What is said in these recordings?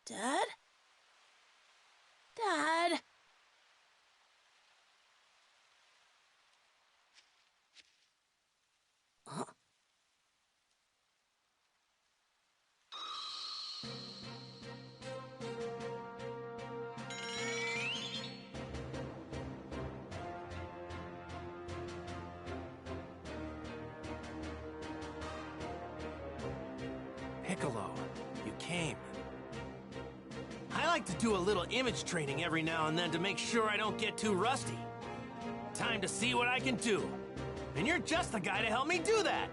Dad? Dad? Piccolo, you came. I like to do a little image training every now and then to make sure I don't get too rusty. Time to see what I can do. And you're just the guy to help me do that.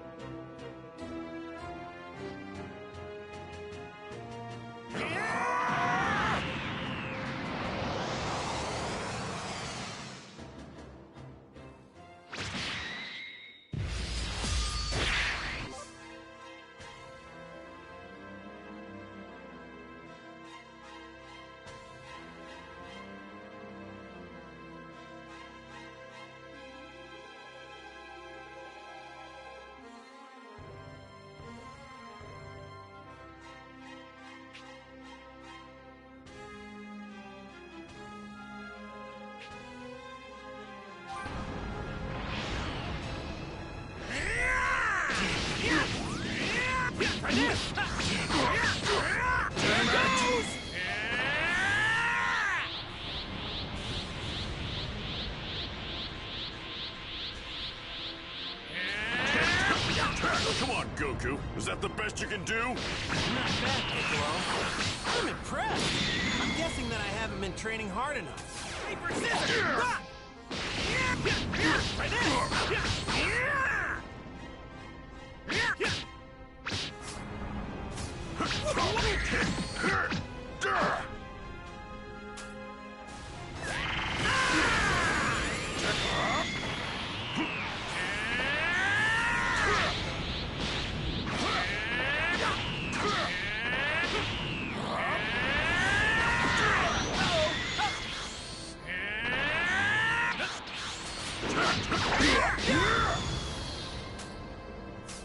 Come on, Goku. Is that the best you can do? Not bad, Piccolo. I'm impressed. I'm guessing that I haven't been training hard enough. Paper, scissors! Try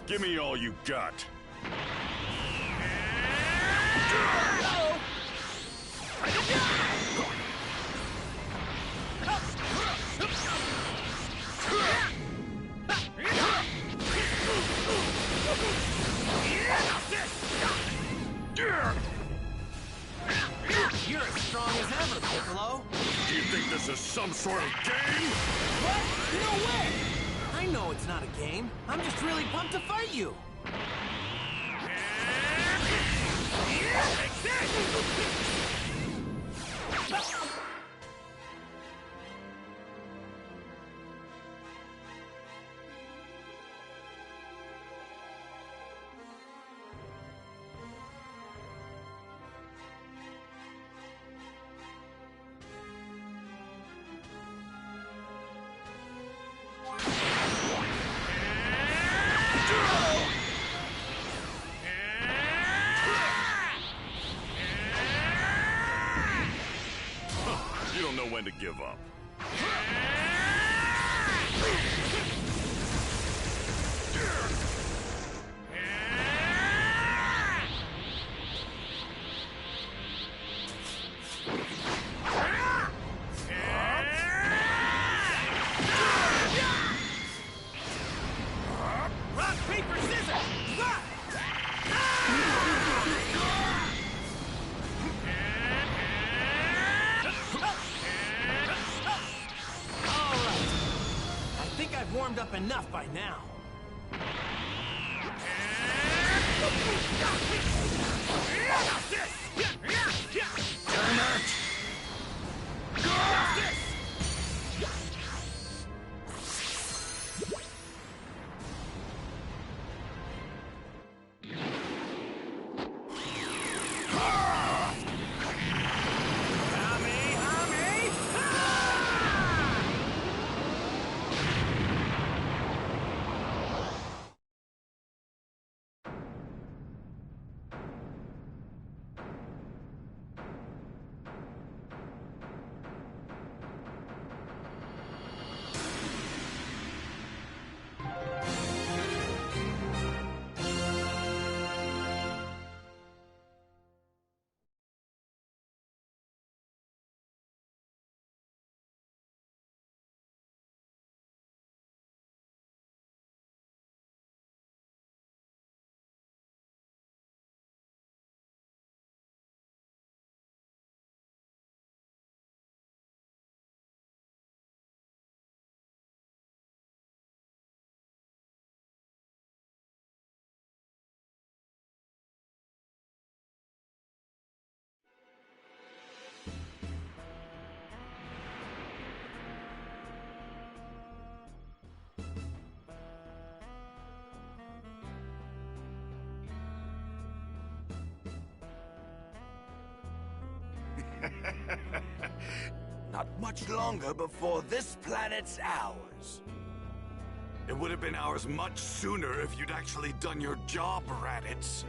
Give me all you got. You're as strong as ever, Piccolo. Do you think this is some sort of game? What? No way! I know it's not a game. I'm just really pumped to fight you. You don't know when to give up. Rock, paper, scissors! Rock! I've warmed up enough by now. Damn it! Not much longer before this planet's ours. It would have been ours much sooner if you'd actually done your job, Raditz.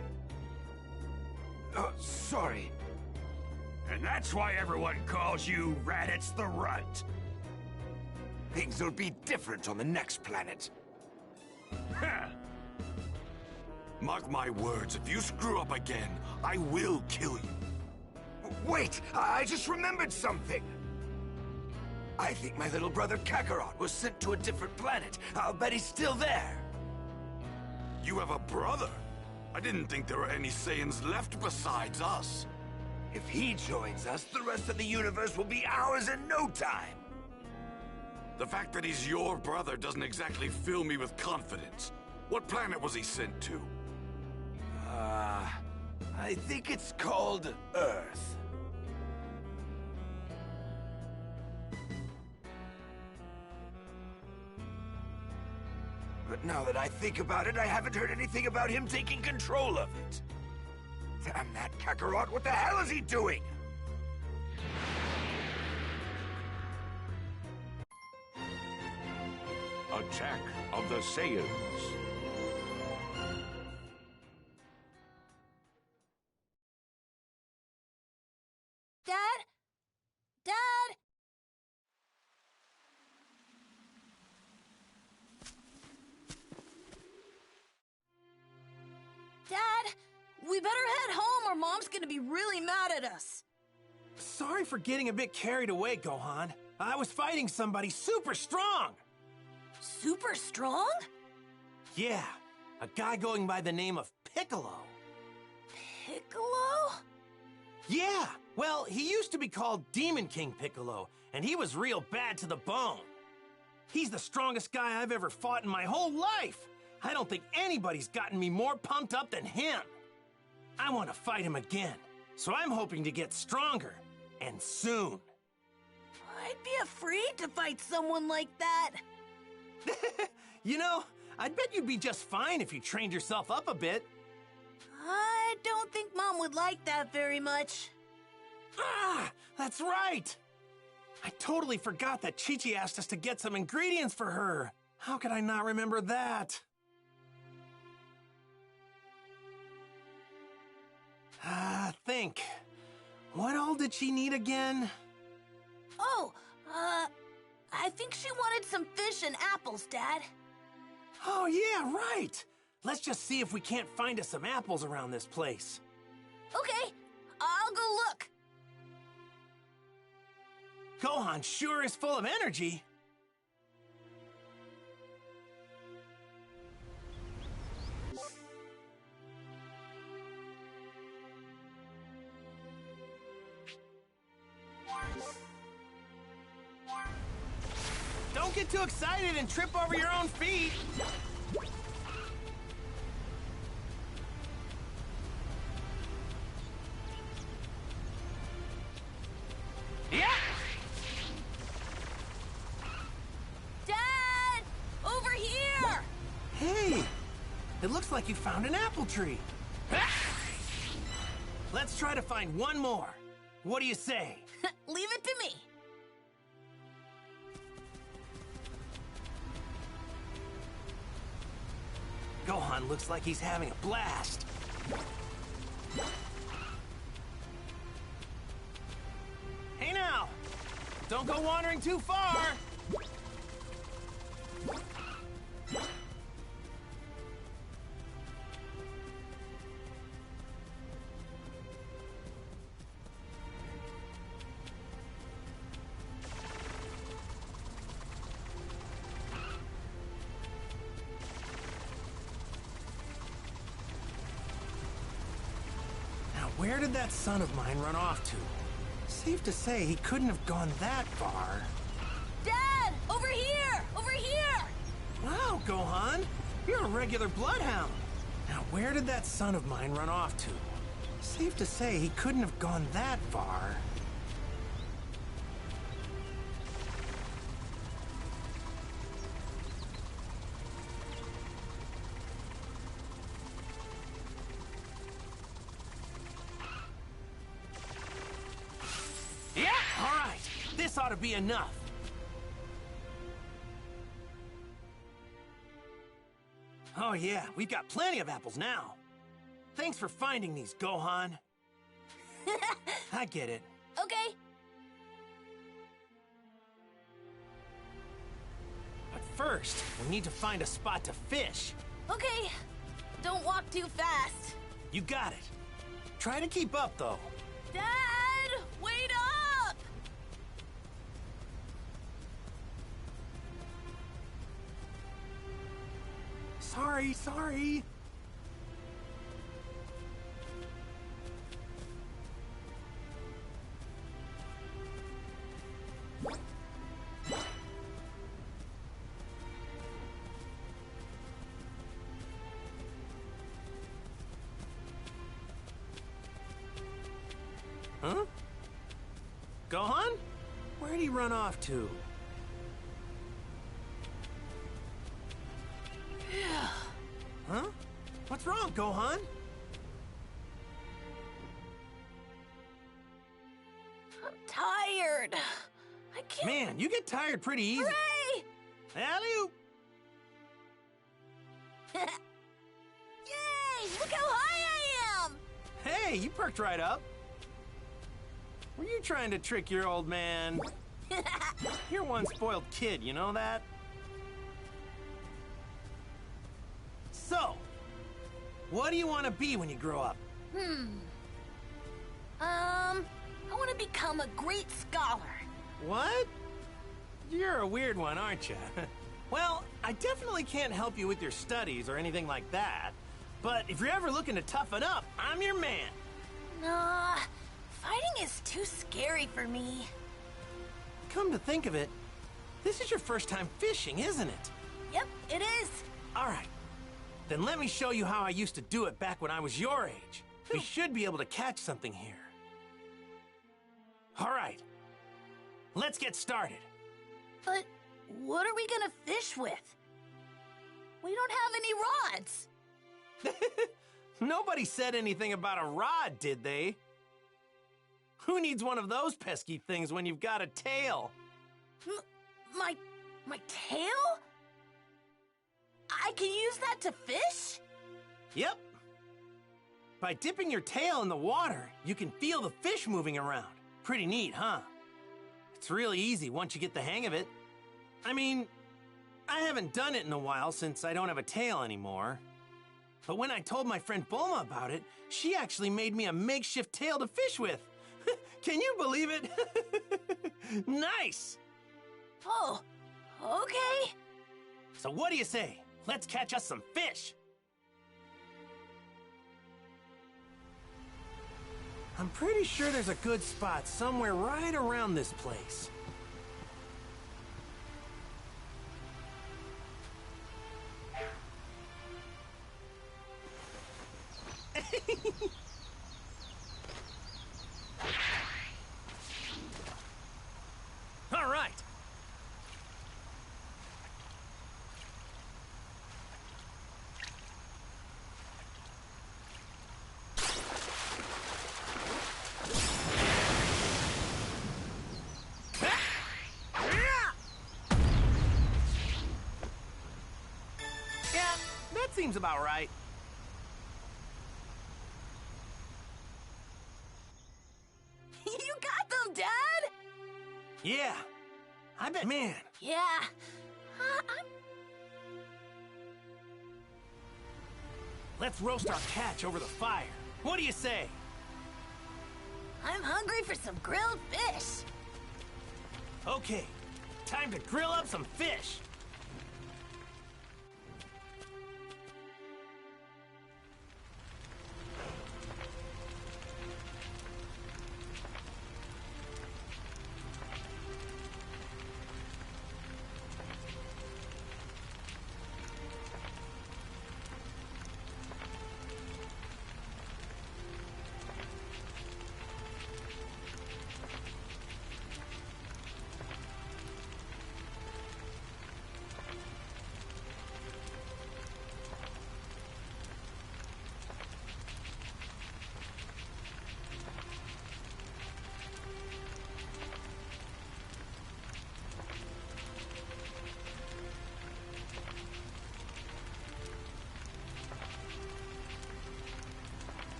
Sorry. And that's why everyone calls you Raditz the Runt. Things will be different on the next planet. Huh. Mark my words, if you screw up again, I will kill you. Wait, I just remembered something. I think my little brother Kakarot was sent to a different planet. I'll bet he's still there. You have a brother? I didn't think there were any Saiyans left besides us. If he joins us, the rest of the universe will be ours in no time. The fact that he's your brother doesn't exactly fill me with confidence. What planet was he sent to? I think it's called Earth. But now that I think about it, I haven't heard anything about him taking control of it. Damn that Kakarot, what the hell is he doing? Attack of the Saiyans. Dad? Dad? Dad, we better head home or Mom's gonna be really mad at us. Sorry for getting a bit carried away, Gohan. I was fighting somebody super strong. Super strong? Yeah, a guy going by the name of Piccolo. Piccolo? Yeah, well, he used to be called Demon King Piccolo, and he was real bad to the bone. He's the strongest guy I've ever fought in my whole life. I don't think anybody's gotten me more pumped up than him. I want to fight him again, so I'm hoping to get stronger, and soon. I'd be afraid to fight someone like that. You know, I'd bet you'd be just fine if you trained yourself up a bit. I don't think Mom would like that very much. Ah, that's right! I totally forgot that Chi-Chi asked us to get some ingredients for her. How could I not remember that? Think. What all did she need again? Oh, I think she wanted some fish and apples, Dad. Oh, yeah, right! Let's just see if we can't find us some apples around this place. Okay, I'll go look. Gohan sure is full of energy. Don't get too excited and trip over your own feet. Yeah! Dad! Over here! Hey! It looks like you found an apple tree. Let's try to find one more. What do you say? Leave it to me. Gohan looks like he's having a blast. Hey now! Don't go wandering too far! Where did that son of mine run off to? Safe to say he couldn't have gone that far. Dad! Over here! Over here! Wow, Gohan! You're a regular bloodhound. Now, where did that son of mine run off to? Safe to say he couldn't have gone that far. This ought to to be enough. Oh yeah, we've got plenty of apples now. Thanks for finding these, Gohan. I get it. Okay. But first, we need to find a spot to fish. Okay. Don't walk too fast. You got it. Try to keep up, though. Dad, wait up! Sorry. Huh? Gohan? Where'd he run off to? Huh? What's wrong, Gohan? I'm tired. I can't. Man, you get tired pretty easy. Hooray! Alley-oop! Yay! Look how high I am! Hey, you perked right up. Were you trying to trick your old man? You're one spoiled kid, you know that? So, what do you want to be when you grow up? I want to become a great scholar. What? You're a weird one, aren't you? Well, I definitely can't help you with your studies or anything like that. But if you're ever looking to toughen up, I'm your man. Nah, fighting is too scary for me. Come to think of it, this is your first time fishing, isn't it? Yep, it is. All right. Then let me show you how I used to do it back when I was your age. We should be able to catch something here. All right. Let's get started. But what are we gonna fish with? We don't have any rods. Nobody said anything about a rod, did they? Who needs one of those pesky things when you've got a tail? My tail? I can use that to fish? Yep. By dipping your tail in the water, you can feel the fish moving around. Pretty neat, huh? It's really easy once you get the hang of it. I mean, I haven't done it in a while since I don't have a tail anymore. But when I told my friend Bulma about it, she actually made me a makeshift tail to fish with. Can you believe it? Nice! Oh, okay. So what do you say? Let's catch us some fish. I'm pretty sure there's a good spot somewhere right around this place. All right. Yeah, that seems about right. You got them, Dad? Yeah, I bet, man. Yeah. Let's roast our catch over the fire. What do you say? I'm hungry for some grilled fish. Okay, time to grill up some fish.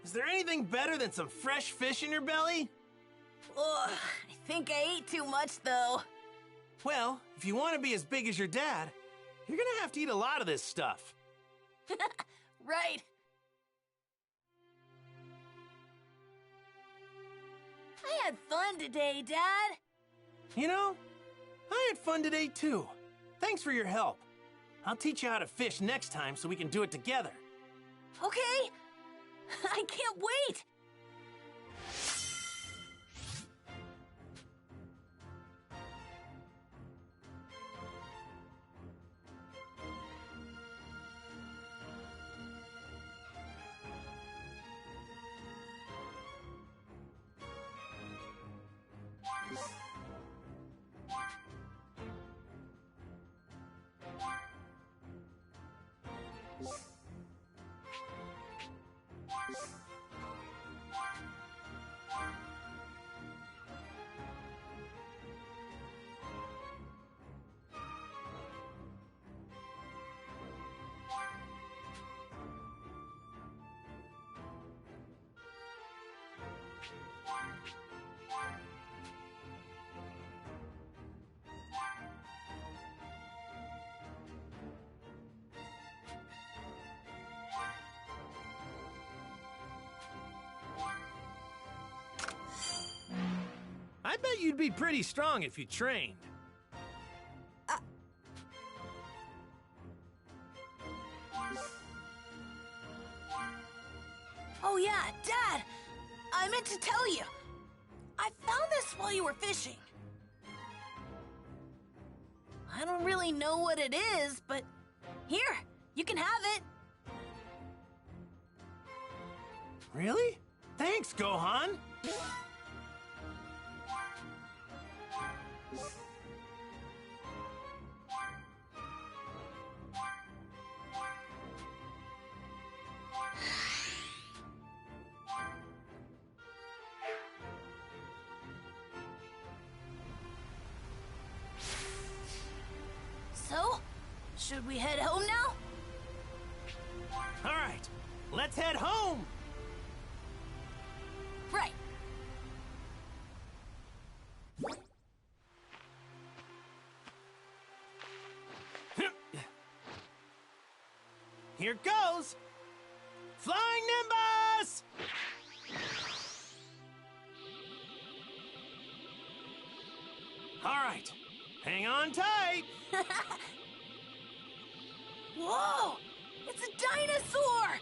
Is there anything better than some fresh fish in your belly? Ugh, I think I ate too much, though. Well, if you want to be as big as your dad, you're gonna have to eat a lot of this stuff. Right. I had fun today, Dad. You know, I had fun today too. Thanks for your help. I'll teach you how to fish next time so we can do it together. Okay. I can't wait. I bet you'd be pretty strong if you trained. Oh yeah, Dad! I meant to tell you. I found this while you were fishing. I don't really know what it is, but here, you can have it. Really? Thanks, Gohan! So, should we head home now? All right, let's head home! Right. Here goes! Flying Nimbus! All right, hang on tight! Whoa! It's a dinosaur!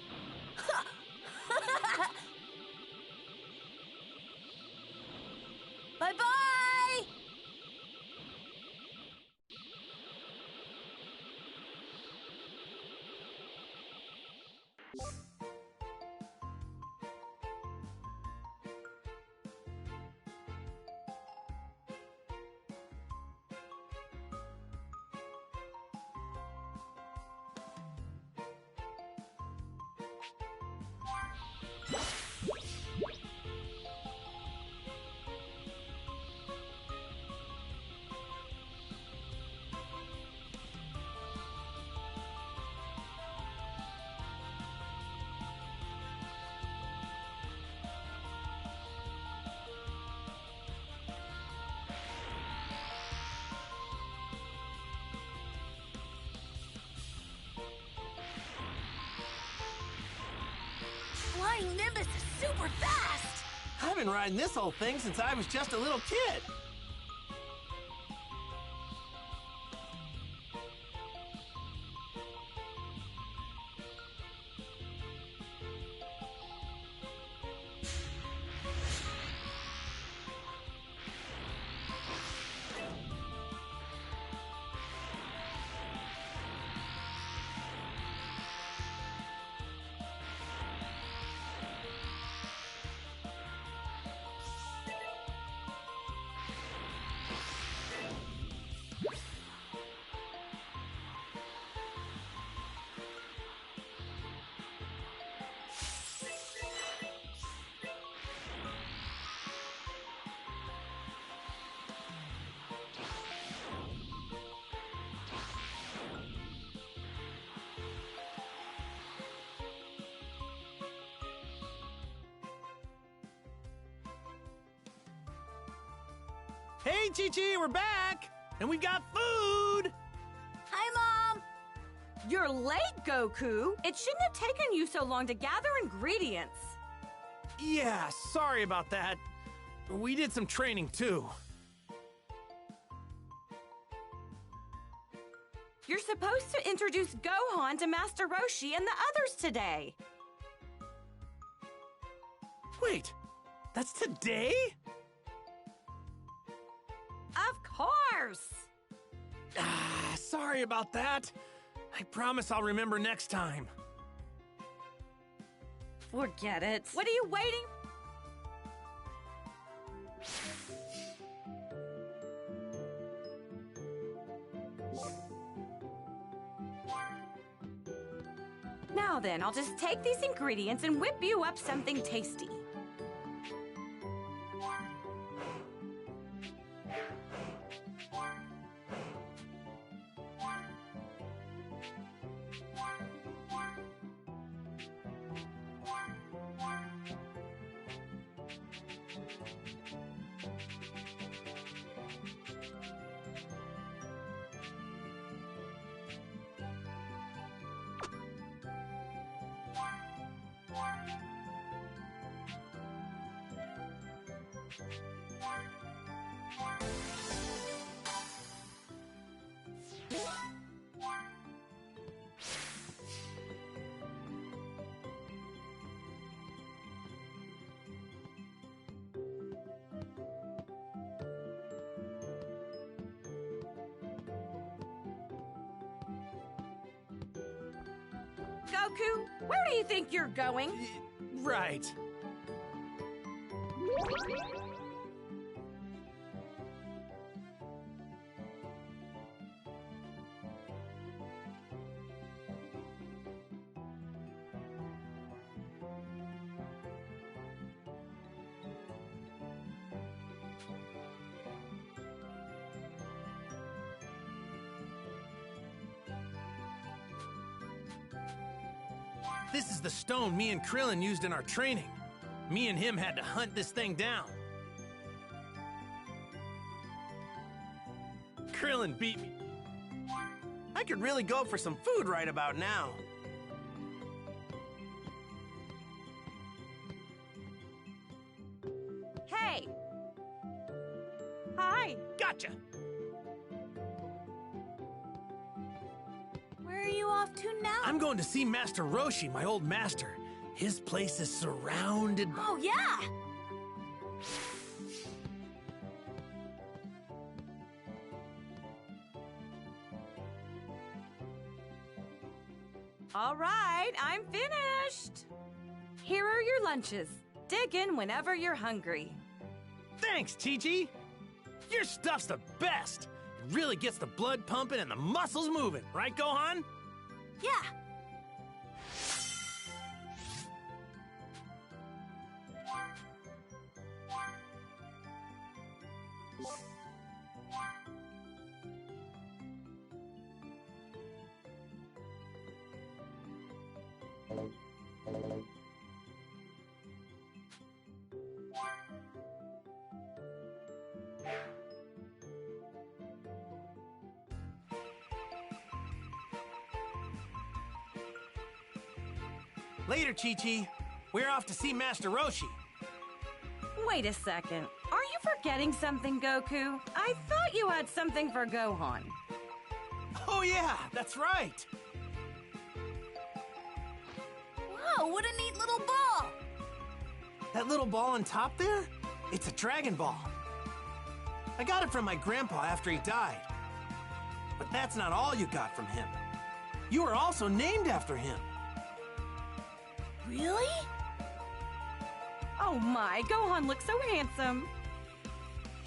Bye-bye! Flying Nimbus is super fast! I've been riding this whole thing since I was just a little kid. Hey, Chi-Chi, we're back! And we've got food! Hi, Mom! You're late, Goku. It shouldn't have taken you so long to gather ingredients. Yeah, sorry about that. We did some training, too. You're supposed to introduce Gohan to Master Roshi and the others today. Wait, that's today? Of course! Sorry about that. I promise I'll remember next time. Forget it. What are you waiting? Now then, I'll just take these ingredients and whip you up something tasty. Goku, where do you think you're going? Right. This is the stone me and Krillin used in our training. Me and him had to hunt this thing down. Krillin beat me. I could really go for some food right about now. Hey! Hi! Gotcha! Where are you off to now? I'm going to see Master Roshi, my old master. His place is surrounded by... Oh, yeah! All right, I'm finished. Here are your lunches. Dig in whenever you're hungry. Thanks, Chi-Chi! Your stuff's the best! It really gets the blood pumping and the muscles moving, right, Gohan? Yeah. Later, Chi-Chi. We're off to see Master Roshi. Wait a second. Are you forgetting something, Goku? I thought you had something for Gohan. Oh yeah, that's right. Whoa, what a neat little ball! That little ball on top there? It's a Dragon Ball. I got it from my grandpa after he died. But that's not all you got from him. You were also named after him. Really? Oh my, Gohan looks so handsome.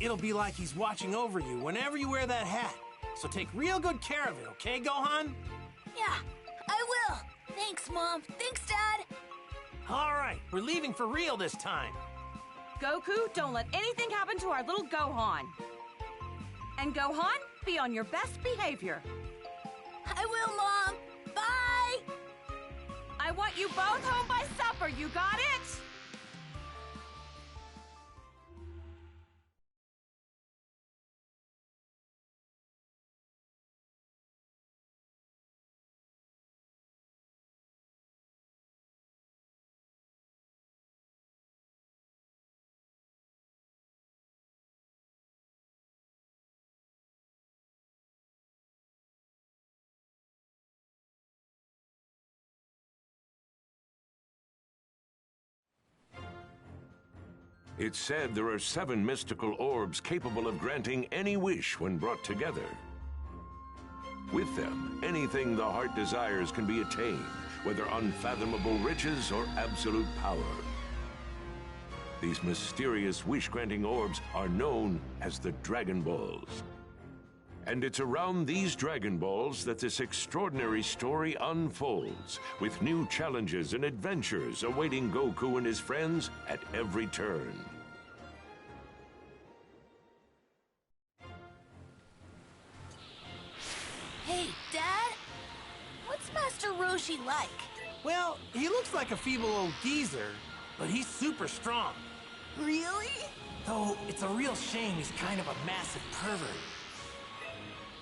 It'll be like he's watching over you whenever you wear that hat. So take real good care of it, okay, Gohan? Yeah, I will. Thanks, Mom. Thanks, Dad. All right, we're leaving for real this time. Goku, don't let anything happen to our little Gohan. And Gohan, be on your best behavior. I will, Mom. Bye! I want you both home by supper, you got it? It's said there are 7 mystical orbs capable of granting any wish when brought together. With them, anything the heart desires can be attained, whether unfathomable riches or absolute power. These mysterious wish-granting orbs are known as the Dragon Balls. And it's around these Dragon Balls that this extraordinary story unfolds, with new challenges and adventures awaiting Goku and his friends at every turn. Hey, Dad? What's Master Roshi like? Well, he looks like a feeble old geezer, but he's super strong. Really? Though it's a real shame he's kind of a massive pervert.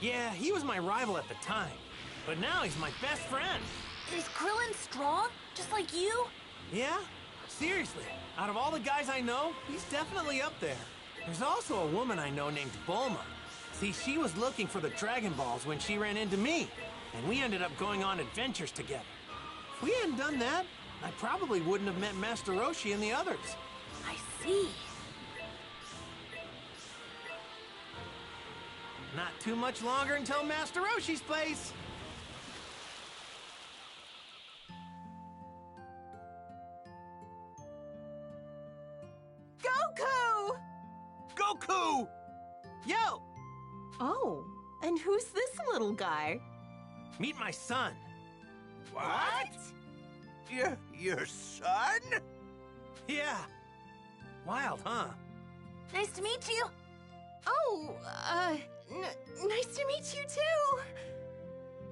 Yeah, he was my rival at the time, but now he's my best friend. Is Krillin strong? Just like you? Yeah? Seriously, out of all the guys I know, he's definitely up there. There's also a woman I know named Bulma. See, she was looking for the Dragon Balls when she ran into me, and we ended up going on adventures together. If we hadn't done that, I probably wouldn't have met Master Roshi and the others. I see. Not too much longer until Master Roshi's place. Goku! Goku! Yo! Oh, and who's this little guy? Meet my son. What? Your son? Yeah. Wild, huh? Nice to meet you. Oh, nice to meet you too.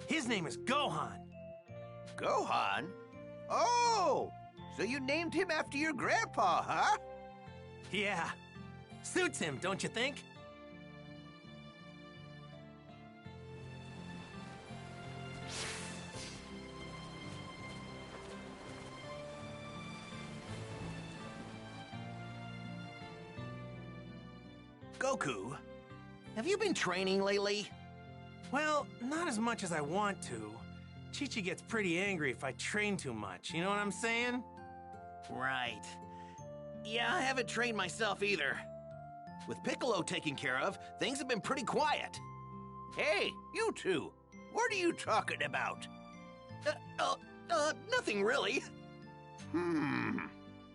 His name is Gohan. Gohan? Oh, so you named him after your grandpa, huh? Yeah. Suits him, don't you think? Goku, have you been training lately? Well, not as much as I want to. Chi-Chi gets pretty angry if I train too much, you know what I'm saying? Right. Yeah, I haven't trained myself either. With Piccolo taken care of, things have been pretty quiet. Hey, you two, what are you talking about? Nothing really.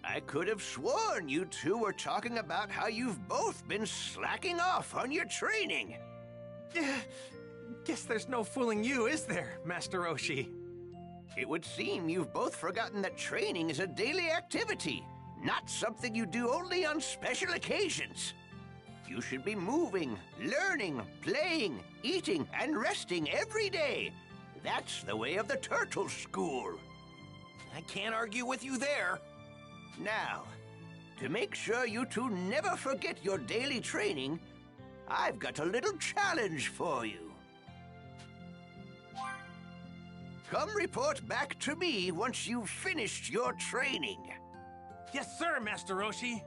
I could have sworn you two were talking about how you've both been slacking off on your training. Guess there's no fooling you, is there, Master Roshi? It would seem you've both forgotten that training is a daily activity, not something you do only on special occasions. You should be moving, learning, playing, eating, and resting every day. That's the way of the Turtle School. I can't argue with you there. Now, to make sure you two never forget your daily training, I've got a little challenge for you. Come report back to me once you've finished your training. Yes, sir, Master Roshi.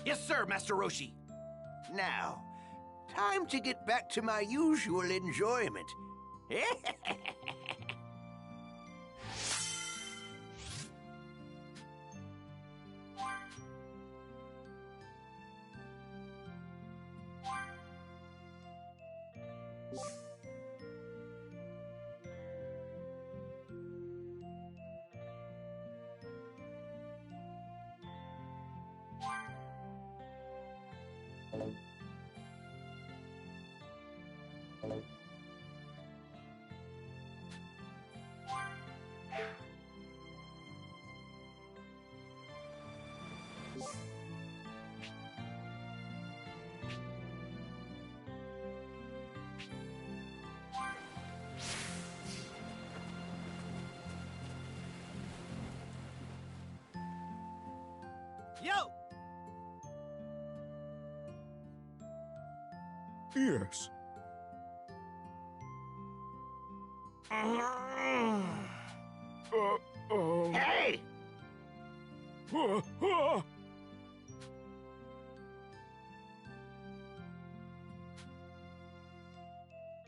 Yes, sir, Master Roshi. Now, time to get back to my usual enjoyment. Yo! Yes. Hey!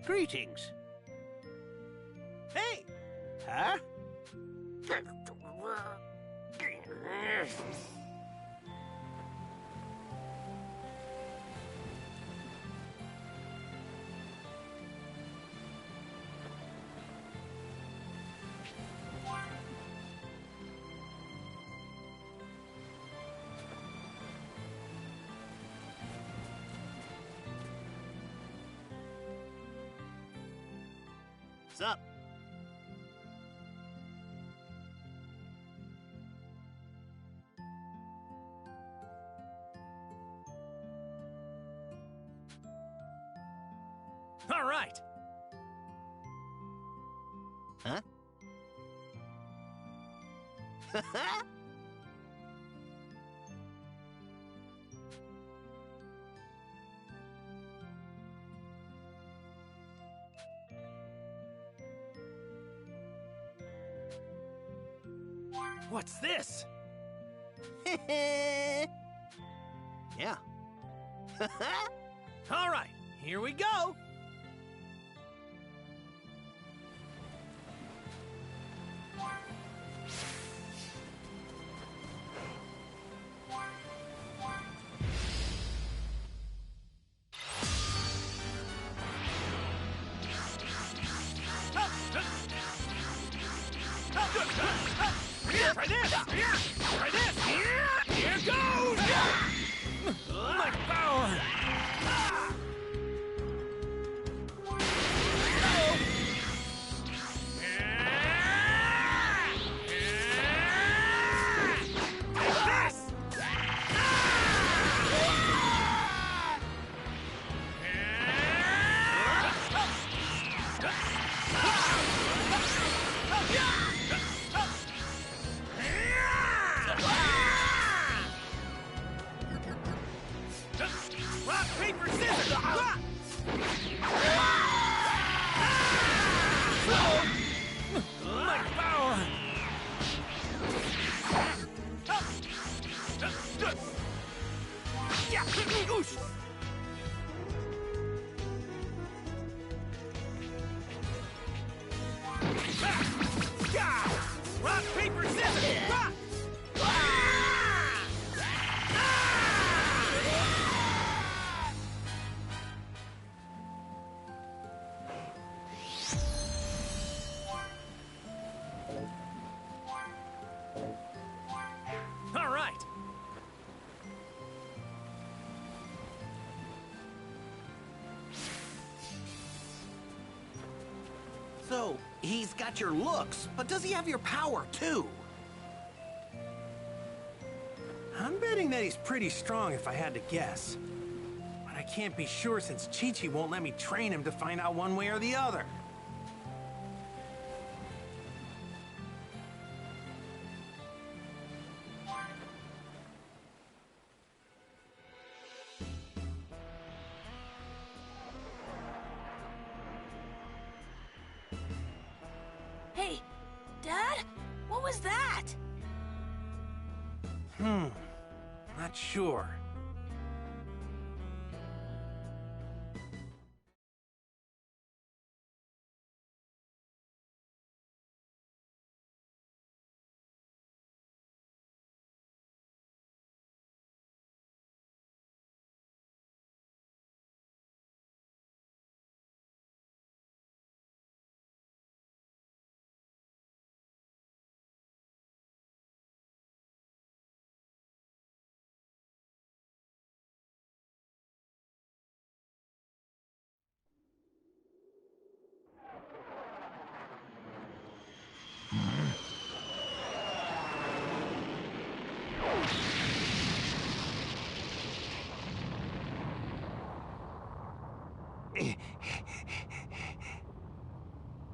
Greetings. Hey! Huh? What's up? All right. Huh? What's this? Yeah. All right, here we go. Try this! Try this! Here goes! My power! Rock, paper, scissors! My power! Yeah! Oosh! Rock, paper, scissors! Rock! All right. So, he's got your looks, but does he have your power, too? I'm betting that he's pretty strong if I had to guess. But I can't be sure since Chi-Chi won't let me train him to find out one way or the other. Hey, Dad? What was that? Not sure.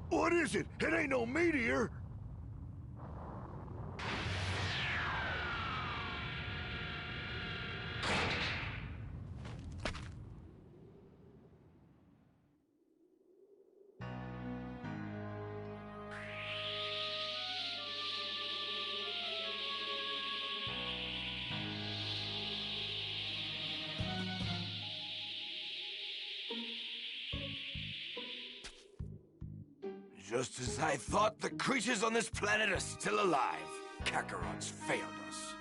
What is it? It ain't no meteor! Just as I thought, the creatures on this planet are still alive. Kakarot's failed us.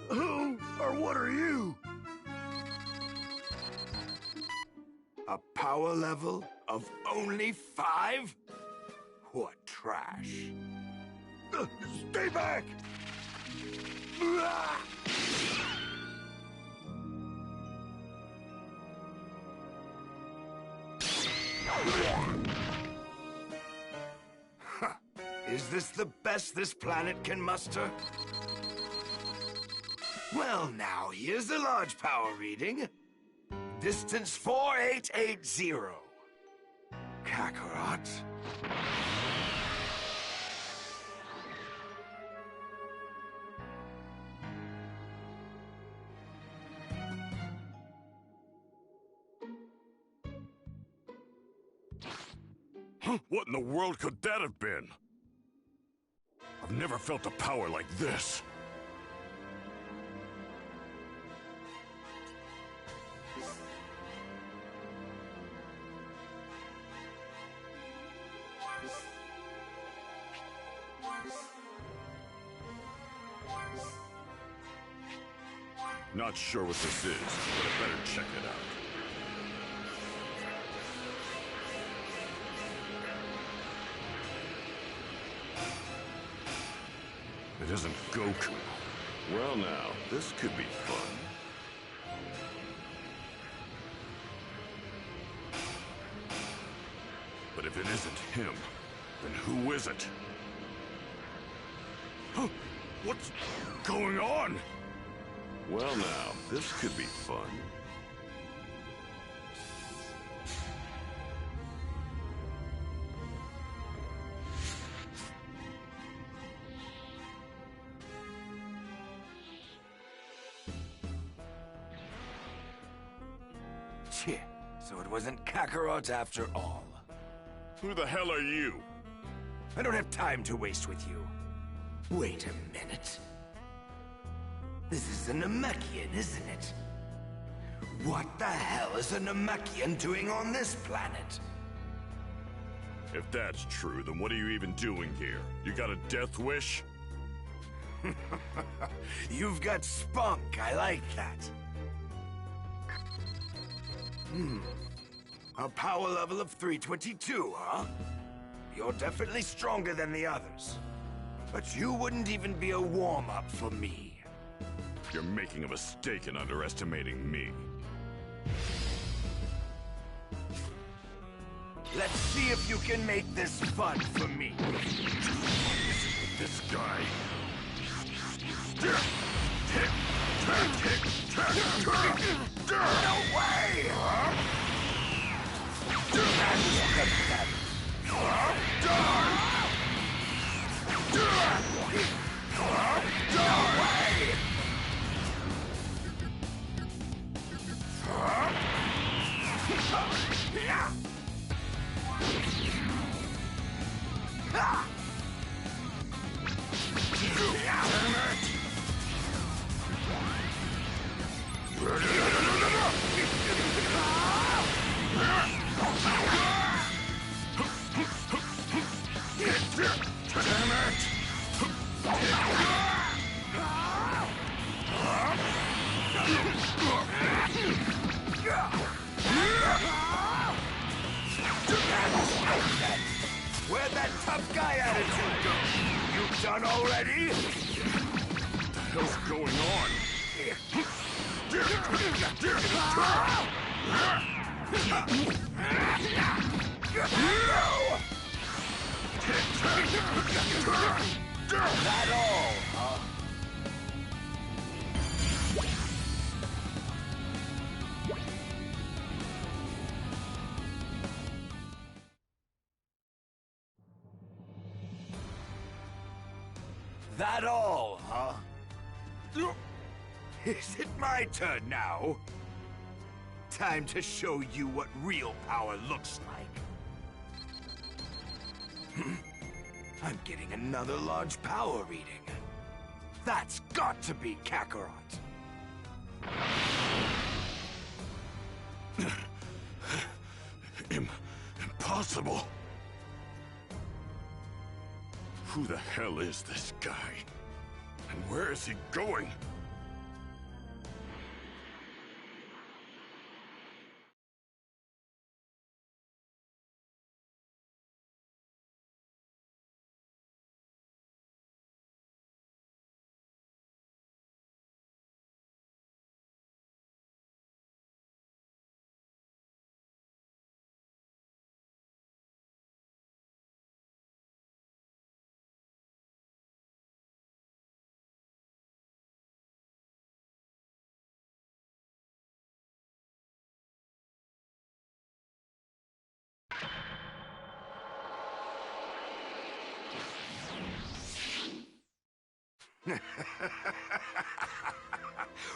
Who or what are you? A power level of only 5? What trash. Stay back! this the best this planet can muster? Well, now, here's the large power reading. Distance 4880. Kakarot. What in the world could that have been? I've never felt a power like this. Not sure what this is, but I better check it out. It isn't Goku. Well now, this could be fun. But if it isn't him, then who is it? Huh? What's going on? Well now, this could be fun. So it wasn't Kakarot after all. Who the hell are you? I don't have time to waste with you. Wait a minute. This is a Namekian, isn't it? What the hell is a Namekian doing on this planet? If that's true, then what are you even doing here? You got a death wish? You've got spunk, I like that. A power level of 322, huh? You're definitely stronger than the others. But you wouldn't even be a warm-up for me. You're making a mistake in underestimating me. Let's see if you can make this fun for me. This guy. No way! Where'd that tough guy attitude go? You done already? What the hell's going on? That all, huh? That all, huh? Is it my turn now? Time to show you what real power looks like. I'm getting another large power reading. That's got to be Kakarot. Impossible. Who the hell is this guy? And where is he going?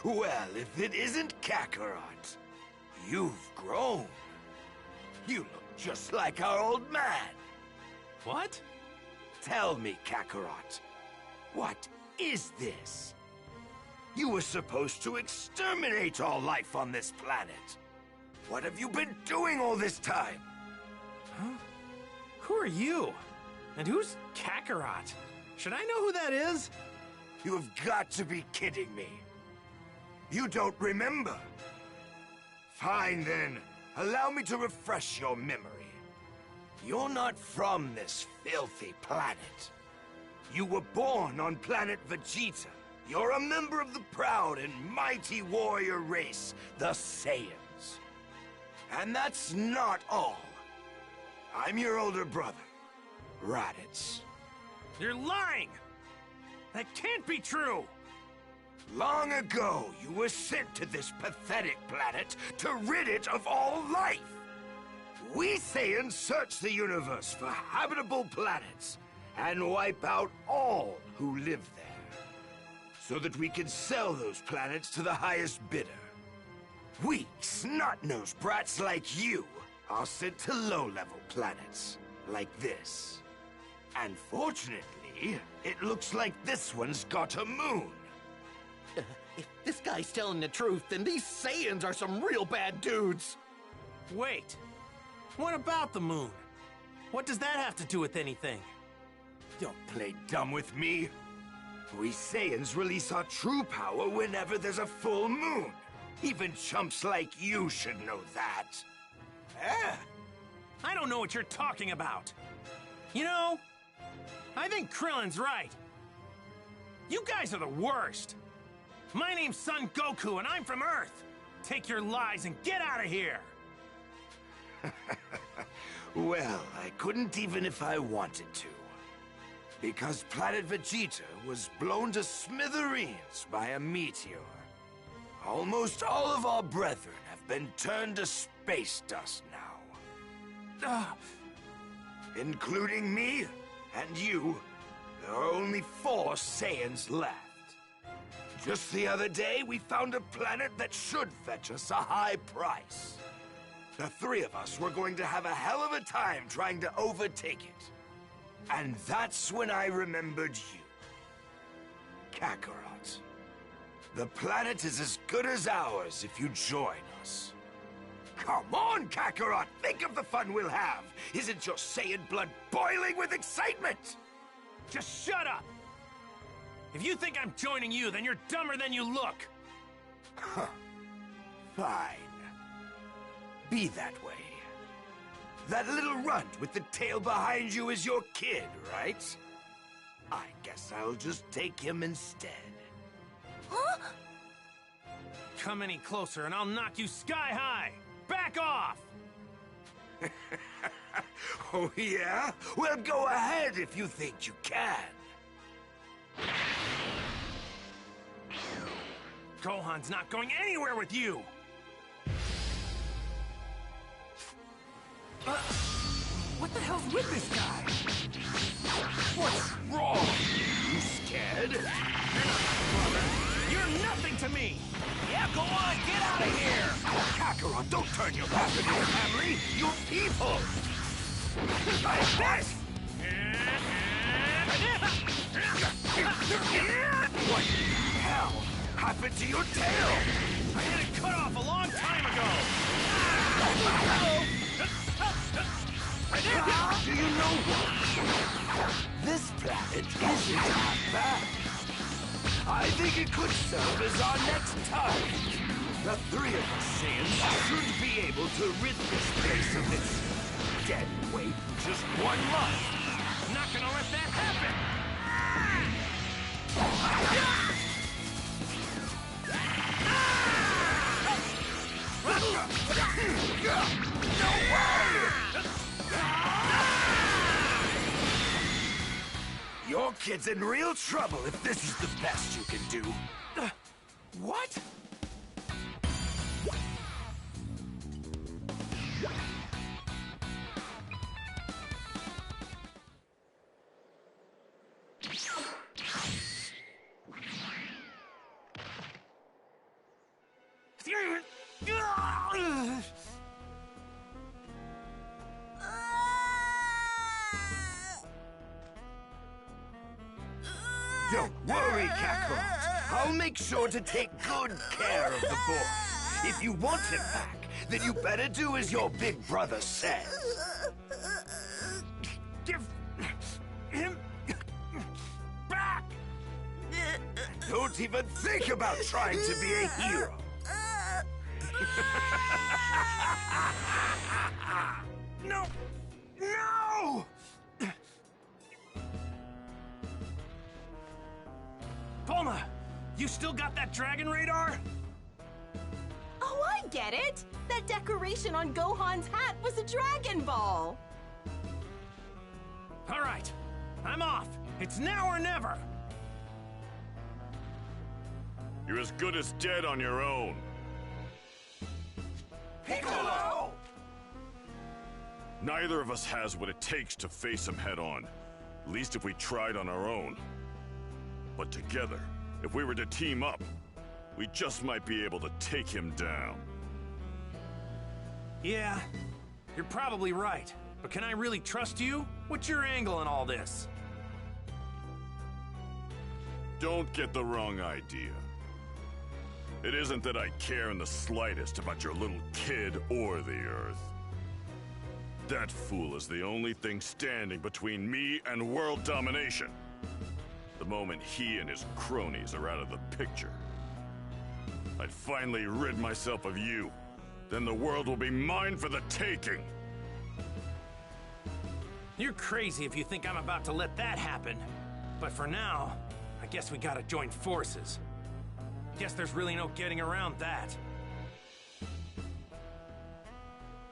Well, if it isn't Kakarot, you've grown. You look just like our old man. What? Tell me, Kakarot, what is this? You were supposed to exterminate all life on this planet. What have you been doing all this time? Huh? Who are you? And who's Kakarot? Should I know who that is? You have got to be kidding me. You don't remember? Fine then, allow me to refresh your memory. You're not from this filthy planet. You were born on planet Vegeta. You're a member of the proud and mighty warrior race, the Saiyans. And that's not all. I'm your older brother, Raditz. You're lying! That can't be true! Long ago, you were sent to this pathetic planet to rid it of all life. We Saiyans search the universe for habitable planets and wipe out all who live there, so that we can sell those planets to the highest bidder. We snot-nosed brats like you are sent to low-level planets, like this. And fortunately, it looks like this one's got a moon. If this guy's telling the truth, then these Saiyans are some real bad dudes. Wait. What about the moon? What does that have to do with anything? Don't play dumb with me. We Saiyans release our true power whenever there's a full moon. Even chumps like you should know that. Eh? I don't know what you're talking about. You know, I think Krillin's right. You guys are the worst. My name's Son Goku, and I'm from Earth. Take your lies and get out of here. Well, I couldn't even if I wanted to. Because planet Vegeta was blown to smithereens by a meteor. Almost all of our brethren have been turned to space dust now. Including me and you, there are only 4 Saiyans left. Just the other day, we found a planet that should fetch us a high price. The 3 of us were going to have a hell of a time trying to overtake it. And that's when I remembered you. Kakarot. The planet is as good as ours if you join us. Come on, Kakarot! Think of the fun we'll have! Isn't your Saiyan blood boiling with excitement? Just shut up! If you think I'm joining you, then you're dumber than you look! Huh. Fine. Be that way. That little runt with the tail behind you is your kid, right? I guess I'll just take him instead. Huh? Come any closer and I'll knock you sky high! Back off! Oh, yeah? Well, go ahead if you think you can. Gohan's not going anywhere with you! What the hell's with this guy? What's wrong? You scared? You're not my brother! You're nothing to me! Yeah, go on, get out of here! Kakarot, don't turn your back on your family! Your people! Like this! What the hell happened to your tail? I had it cut off a long time ago! Do you know what? This planet isn't half bad. I think it could serve as our next target. The 3 of us Saiyans should be able to rid this place of its dead weight in just 1 month. I'm not gonna let that happen! No way! Your kid's in real trouble if this is the best you can do. What? Don't worry, Kakarot. I'll make sure to take good care of the boy. If you want him back, then you better do as your big brother says. Give him back! Don't even think about trying to be a hero. No! No! Bulma, you still got that dragon radar? Oh, I get it! That decoration on Gohan's hat was a Dragon Ball! All right, I'm off. It's now or never. You're as good as dead on your own. Piccolo! Neither of us has what it takes to face him head on. At least if we tried on our own. But together, if we were to team up, we just might be able to take him down. Yeah, you're probably right. But can I really trust you? What's your angle in all this? Don't get the wrong idea. It isn't that I care in the slightest about your little kid or the Earth. That fool is the only thing standing between me and world domination. The moment he and his cronies are out of the picture, I'd finally rid myself of you. Then the world will be mine for the taking. You're crazy if you think I'm about to let that happen. But for now, I guess we gotta join forces. Guess there's really no getting around that.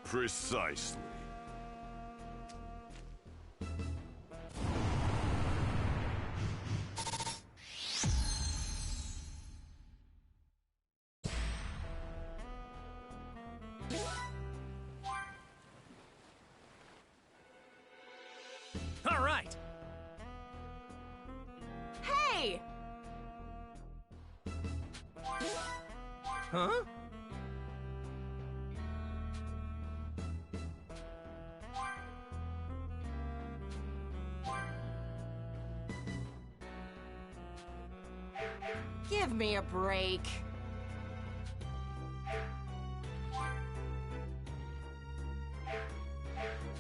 Precisely. All right. Hey! Huh? Give me a break.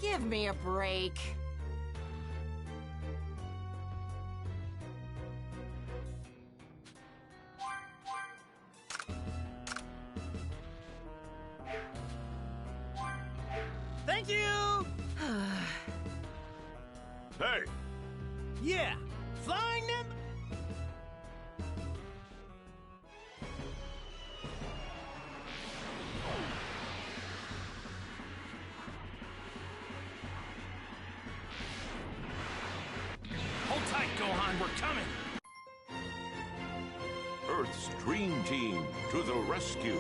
Give me a break. Thank you! Hey! Yeah, flying them. Hold tight, Gohan, we're coming. Earth's Dream Team to the rescue.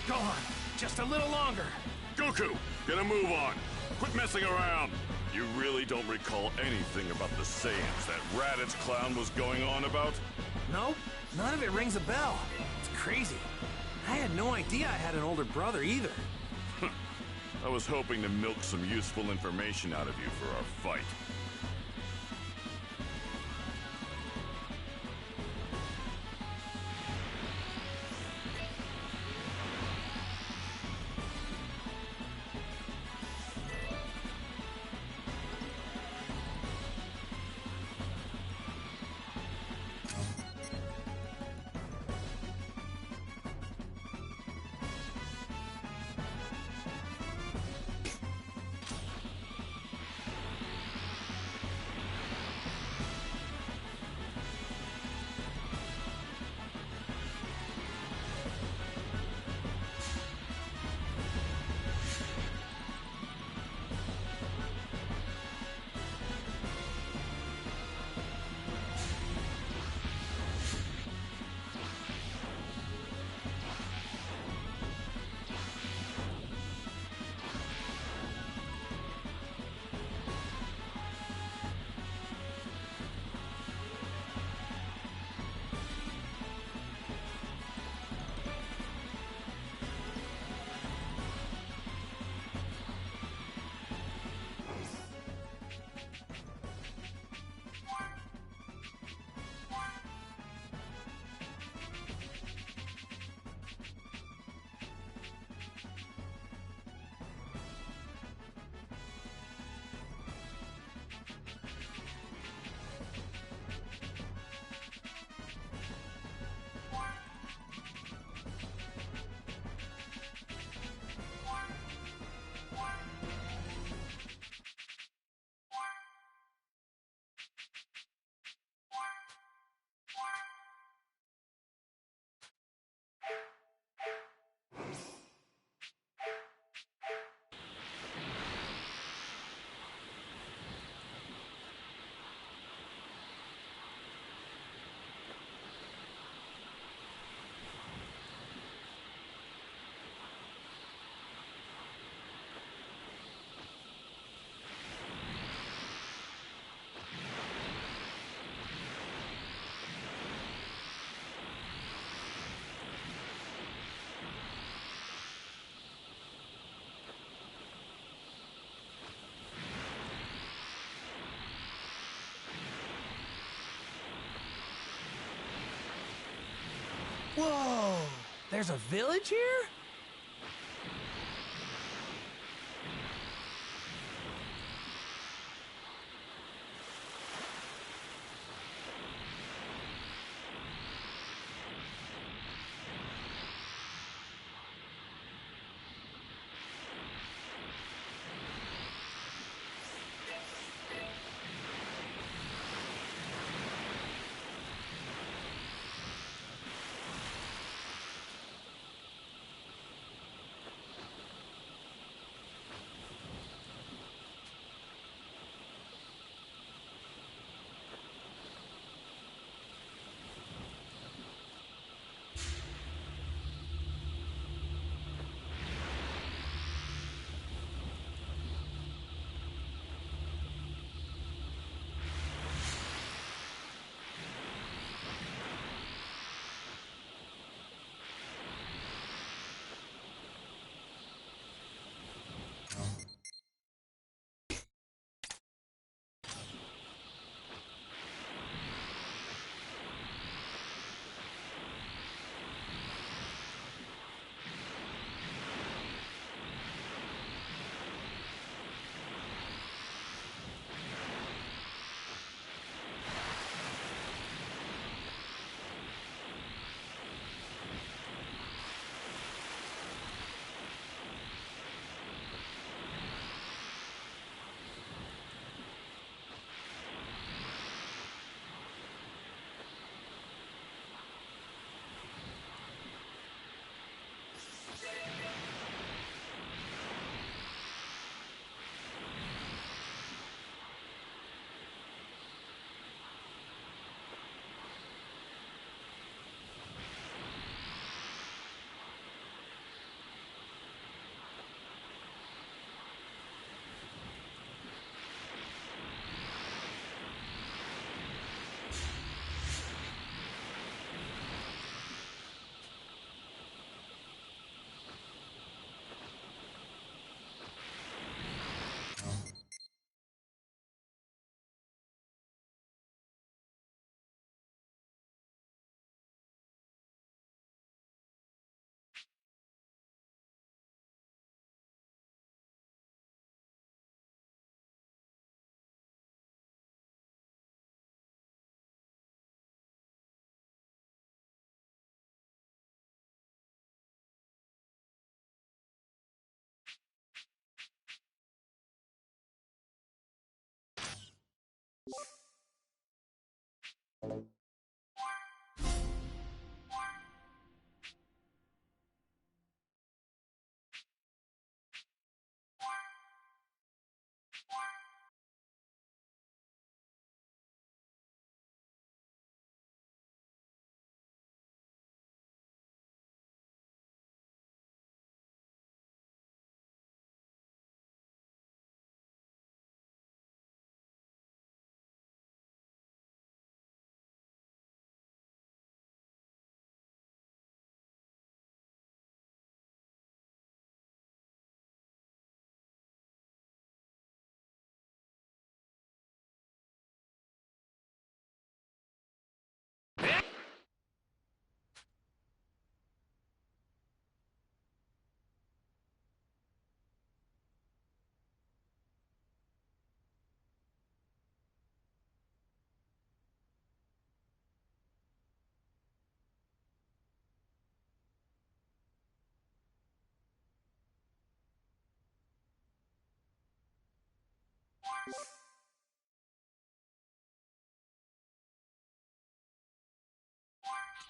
Gohan, just a little longer. Goku, get a move on. Quit messing around. You really don't recall anything about the Saiyans that Raditz clown was going on about? No, none of it rings a bell. It's crazy. I had no idea I had an older brother either. I was hoping to milk some useful information out of you for our fight. Whoa! There's a village here?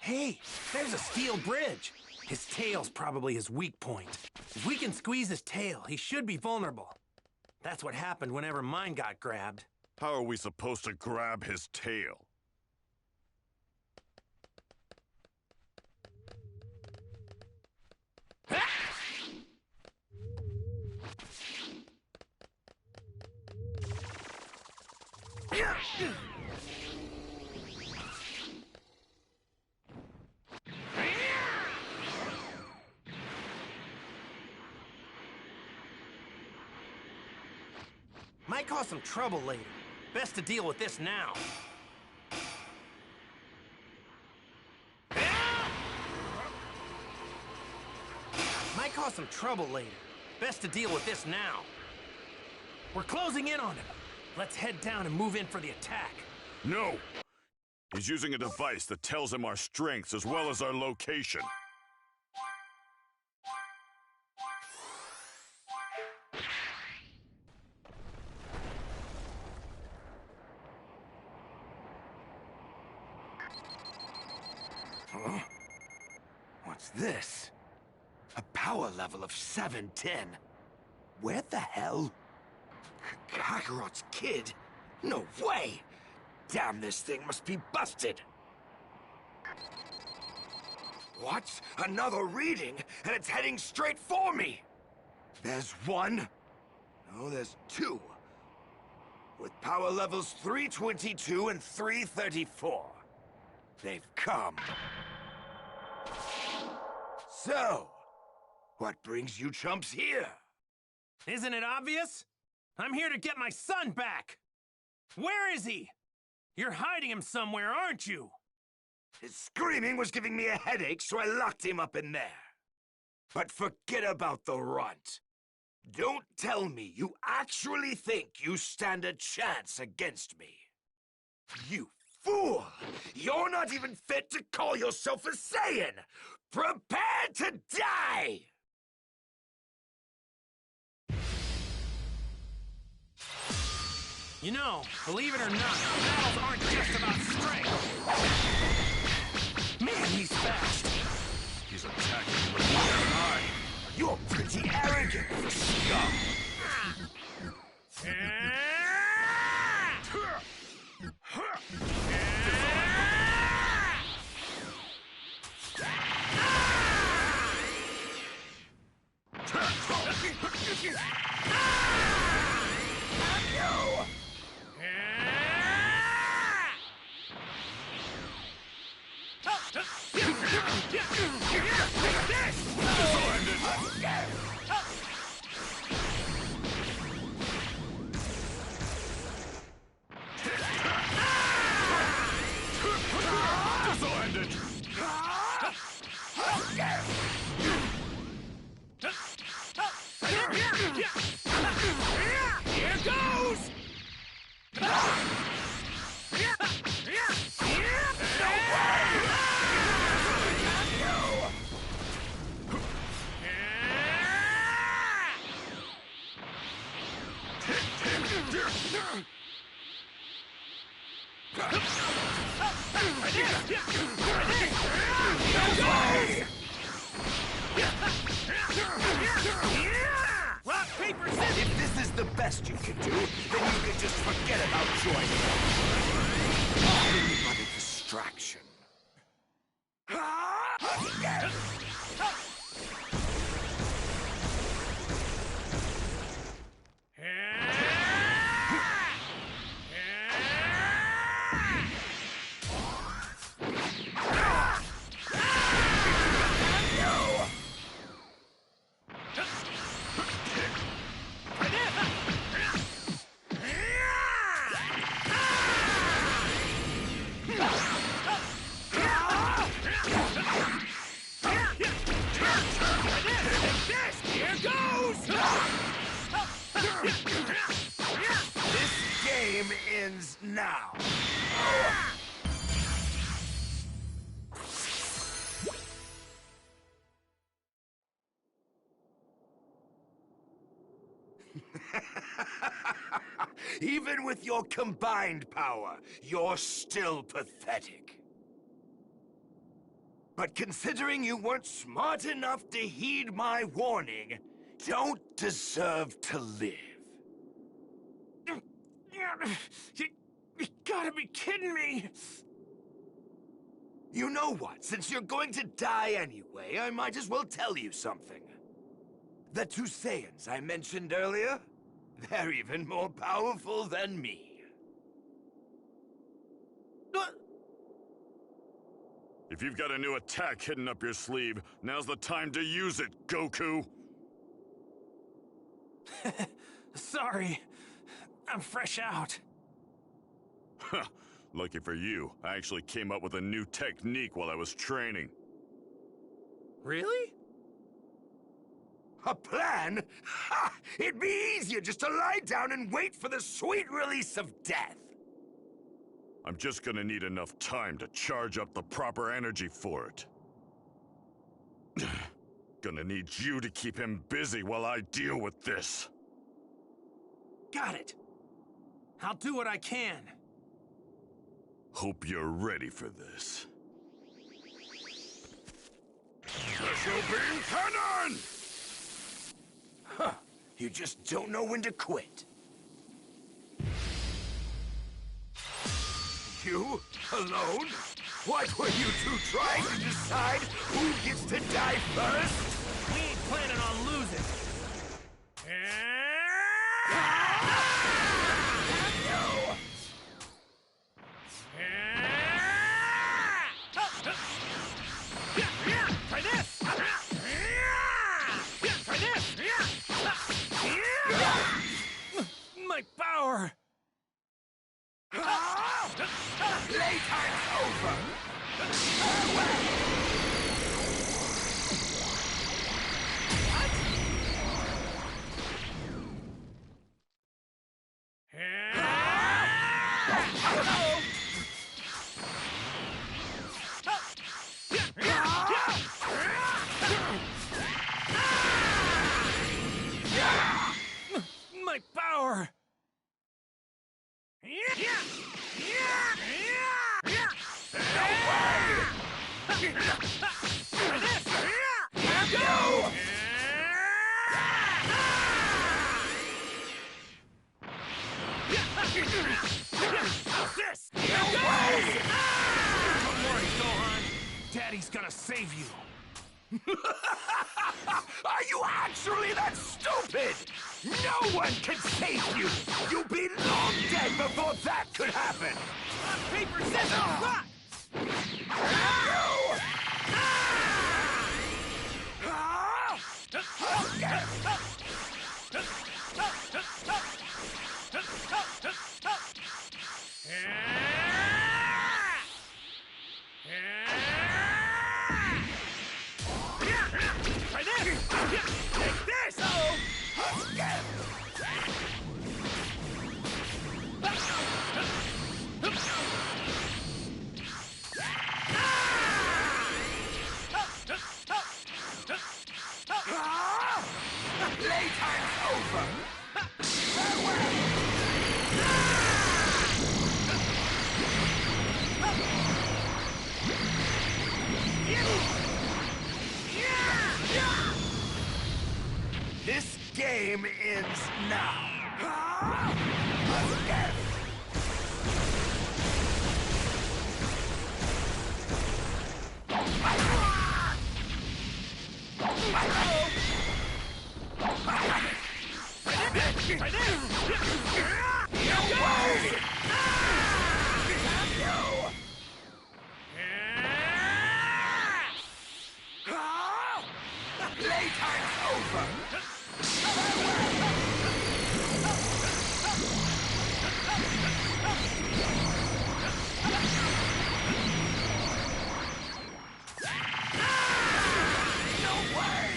Hey, there's a steel bridge. His tail's probably his weak point. If we can squeeze his tail, he should be vulnerable. That's what happened whenever mine got grabbed. How are we supposed to grab his tail? Might cause some trouble later. Best to deal with this now. cause some trouble later. Best to deal with this now. We're closing in on him. Let's head down and move in for the attack. No! He's using a device that tells him our strengths as well as our location. Huh? What's this? A power level of 710. Where the hell? Kakarot's kid? No way! Damn, this thing must be busted! What? Another reading? And it's heading straight for me! There's one. No, there's two. With power levels 322 and 334. They've come. So, what brings you chumps here? Isn't it obvious? I'm here to get my son back! Where is he? You're hiding him somewhere, aren't you? His screaming was giving me a headache, so I locked him up in there. But forget about the runt. Don't tell me you actually think you stand a chance against me. You fool! You're not even fit to call yourself a Saiyan! Prepare to die! You know, believe it or not, battles aren't just about strength. Man, he's fast. He's attacking with one eye. You're pretty arrogant for scum. Here goes! Rock, paper, scissors! If this is the best you can do, then you can just forget about joining. Nothing but a distraction. This game ends now. Even with your combined power, you're still pathetic. But considering you weren't smart enough to heed my warning, don't deserve to live. You gotta be kidding me! You know what? Since you're going to die anyway, I might as well tell you something. The two Saiyans I mentioned earlier, they're even more powerful than me. If you've got a new attack hidden up your sleeve, now's the time to use it, Goku! Sorry. I'm fresh out. Huh. Lucky for you, I actually came up with a new technique while I was training. Really? A plan? Ha! It'd be easier just to lie down and wait for the sweet release of death. I'm just gonna need enough time to charge up the proper energy for it. Gonna need you to keep him busy while I deal with this. Got it. I'll do what I can. Hope you're ready for this. Special beam cannon! Huh. You just don't know when to quit. You? Alone? What were you two trying to decide who gets to die first? We ain't planning on losing. Try this! Try this! My power! Playtime's over! My power! Don't worry, Gohan. Daddy's gonna save you. Are you actually that stupid? No one can save you! You'll be long dead before that could happen! Rock, paper, scissors, rock! Try this! Take this! Playtime's over! This game ends now. Playtime's over! No way!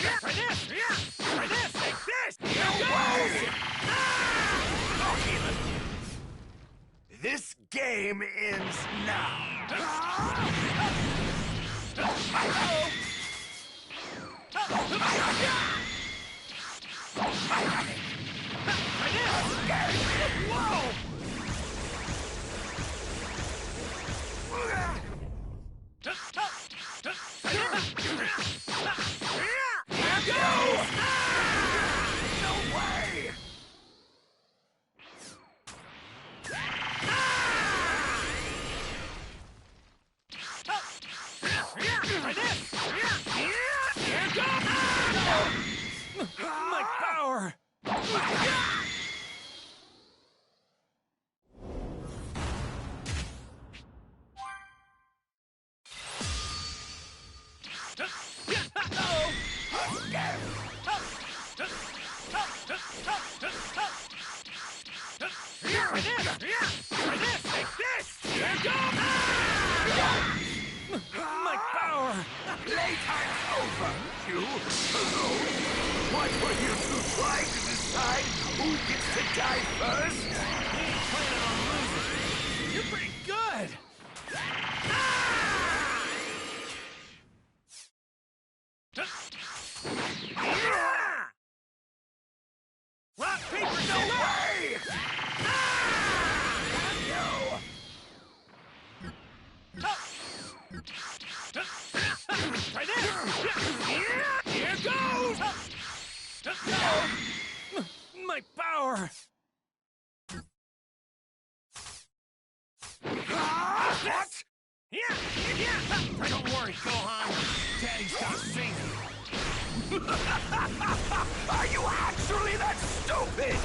Try this! Try this! Try this! Try this! Take this! This game ends now. Whoa! No way! Try this! My power! Try this! Take this! Here goes! My power! Playtime's over! You alone? What were you two trying to decide who gets to die first? We ain't planning on losing. You're pretty good! Rock, paper, scissors! Try this! Here goes! My power! What? Yeah! Don't worry, Gohan. Daddy's gonna save you. Are you actually that stupid?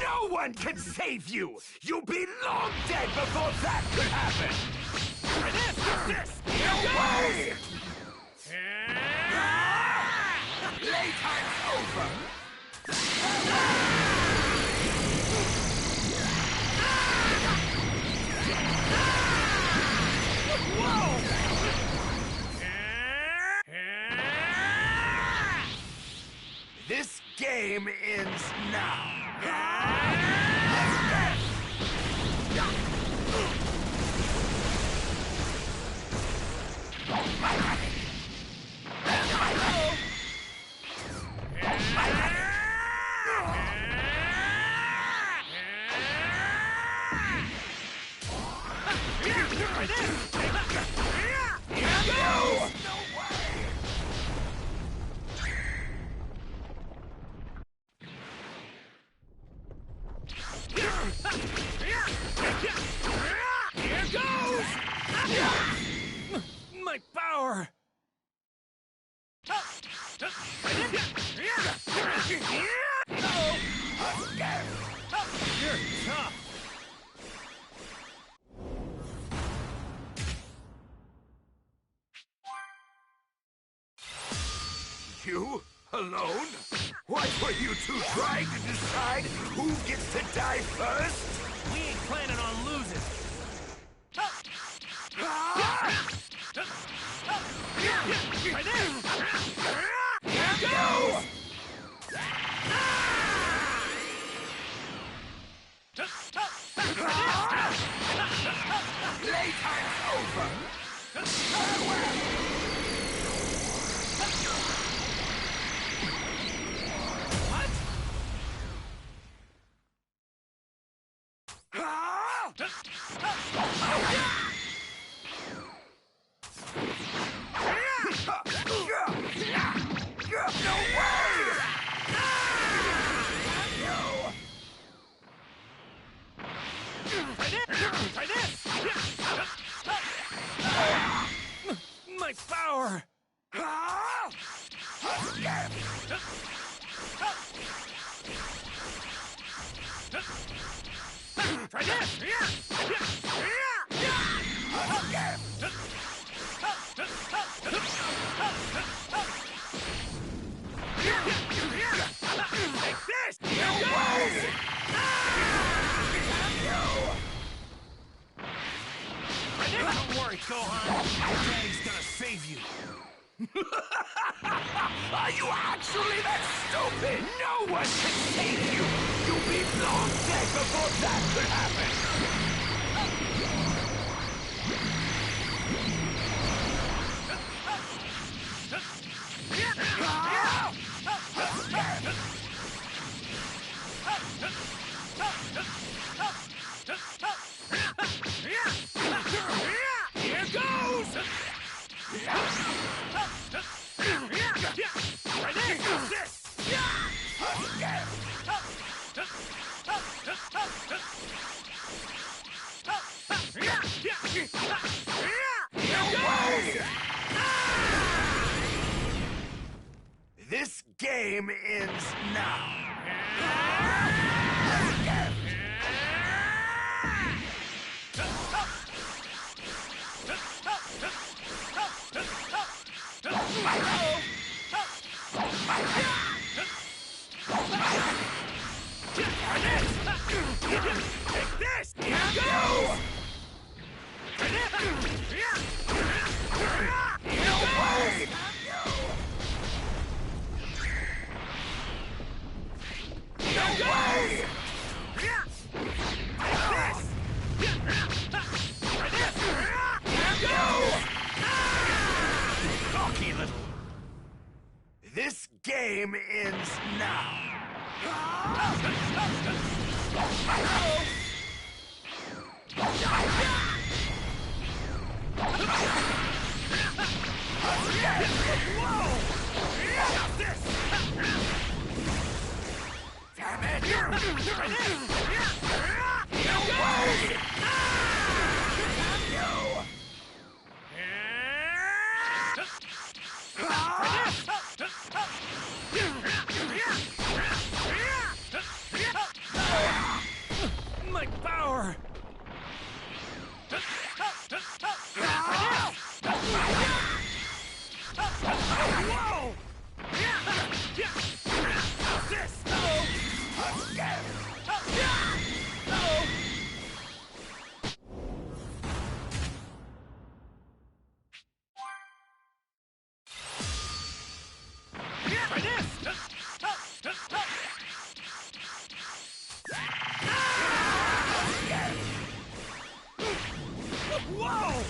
No one can save you! You'll be long dead before that could happen! Try this! No way! Playtime's over! This game ends now. Here goes! My power! You're tough! You? Alone? What were you two trying to decide who gets to die first? We ain't planning on losing. Try this! Here goes! Playtime's over! Try this! My power! Try this! Take this! Don't worry, Gohan. Daddy's gonna save you. Are you actually that stupid? No one can save you! You'll be long dead before that could happen! Here goes! Try this! This game ends now. Take this! This game ends now. Damn it! My power! Whoa!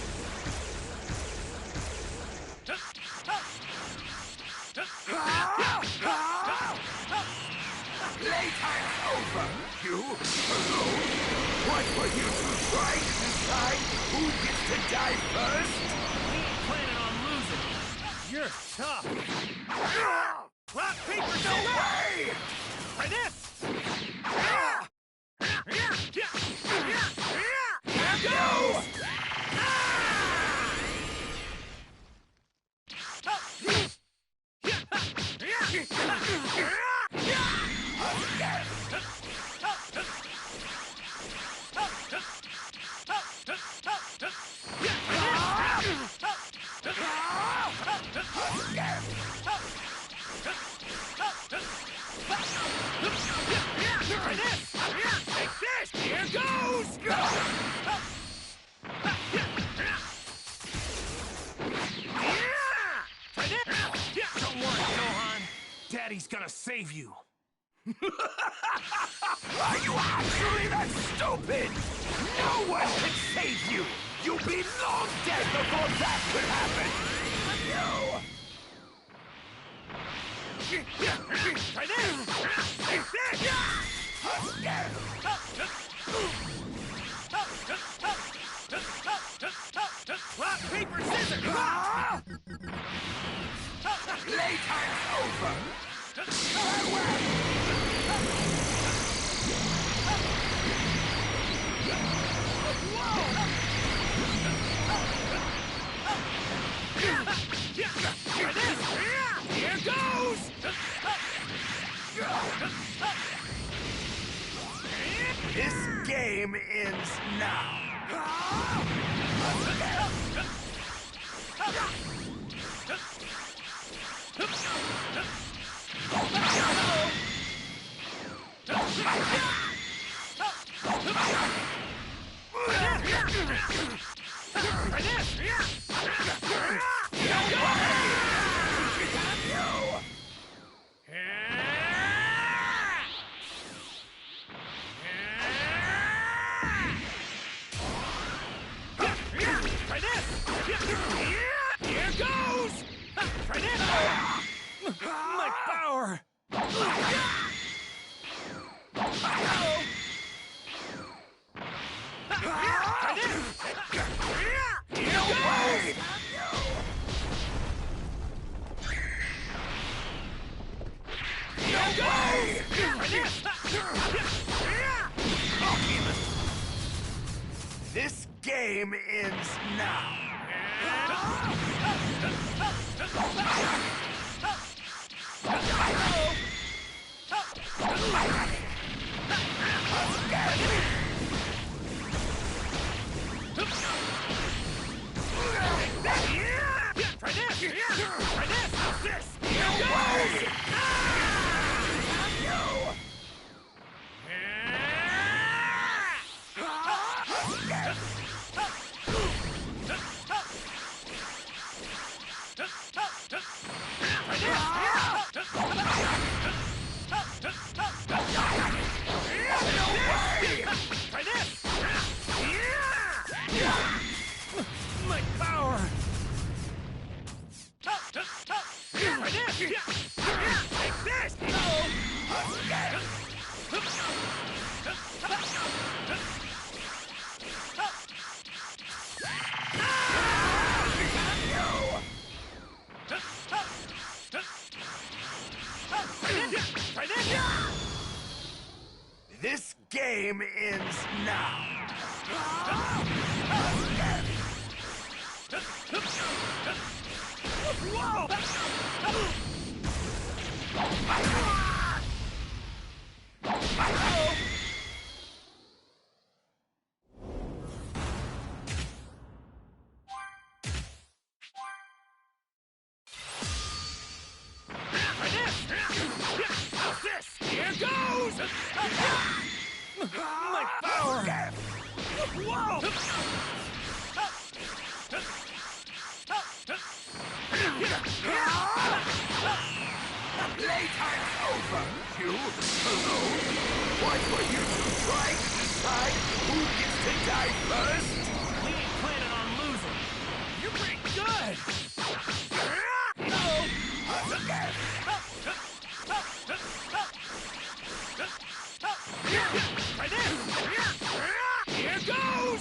Whoa! Playtime's over! You alone? What were you two trying to decide? Who gets to die first? We ain't planning on losing. You're tough. Rock, paper, No scissors! way! Try this! No! Take this! Here goes! Don't worry, Gohan. Daddy's gonna save you. Are you actually that stupid? No one can save you! You'll be long dead before that could happen! No! Try this! Take this! Rock, paper, scissors! Playtime's over! Here goes! This game ends now! Here goes! My power! This game ends now! This game ends now. Whoa! How's this? Here goes! My power! Whoa! Playtime's over. You alone? What were you two trying to decide who gets to die first? We ain't planning on losing. You're pretty good. Right there! Here goes!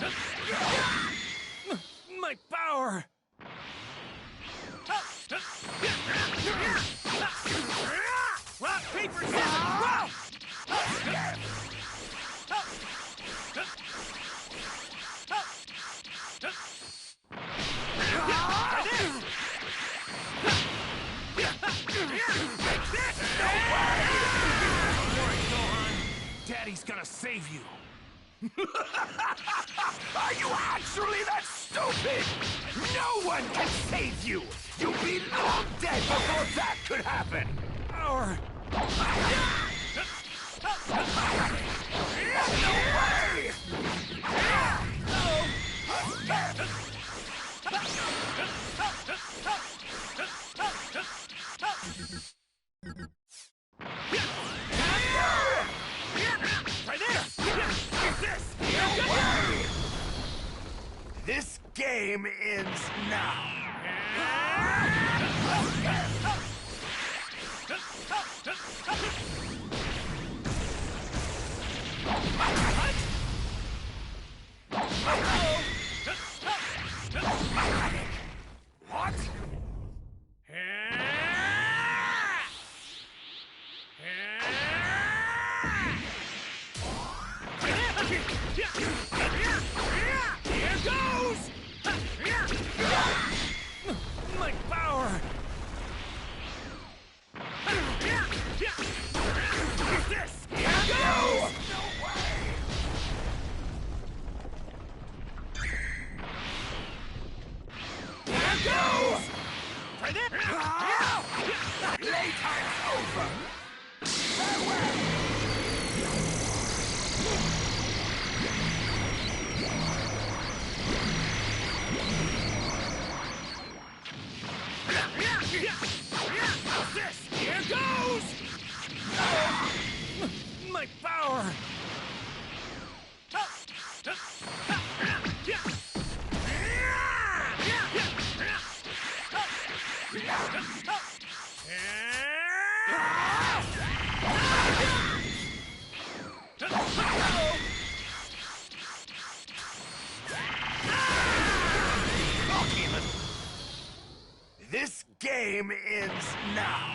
My power! Rock, paper, scissors, roll! Daddy's gonna save you. Are you actually that stupid? No one can save you! You'll be long dead before that could happen! Power! No way! Right there! This! This game ends now. What? Here goes! My power! This! Here goes! No way! Here goes! Right there! Playtime's over! How's this? Here goes! My power! This game ends now.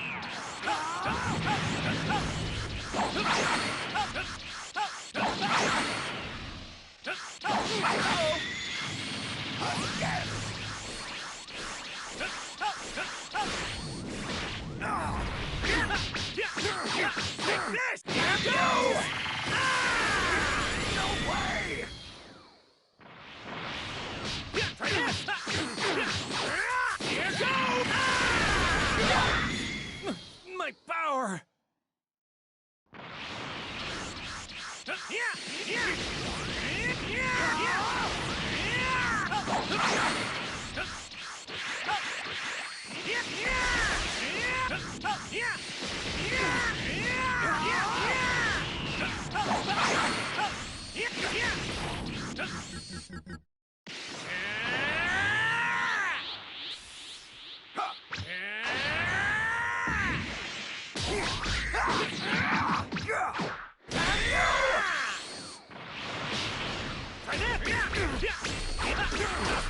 This! Here goes! No way! Here goes! My power!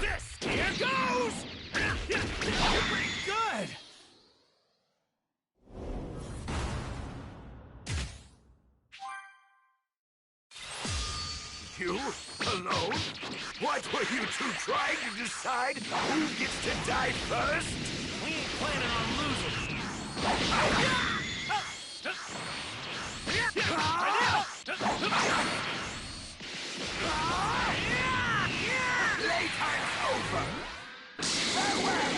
This! Here goes! You're pretty good! You? Alone? What were you two trying to decide who gets to die first? We ain't planning on losing. Playtime's over! Farewell!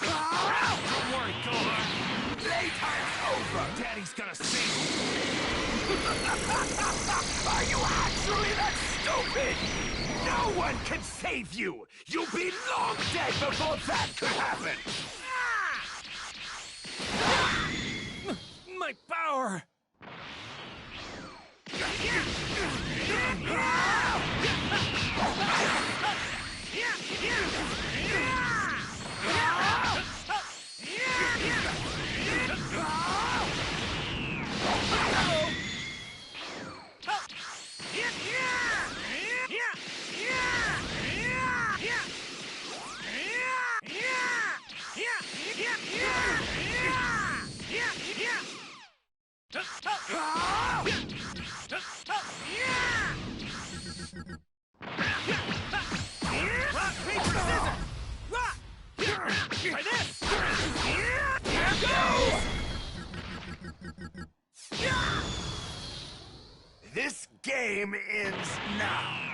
Don't worry, Gohan. Playtime's over! Daddy's gonna save you. Are you actually that stupid? No one can save you! You'll be long dead before that could happen! My power! Rock, paper, scissors! Rock! Try this! Here goes! This game ends now.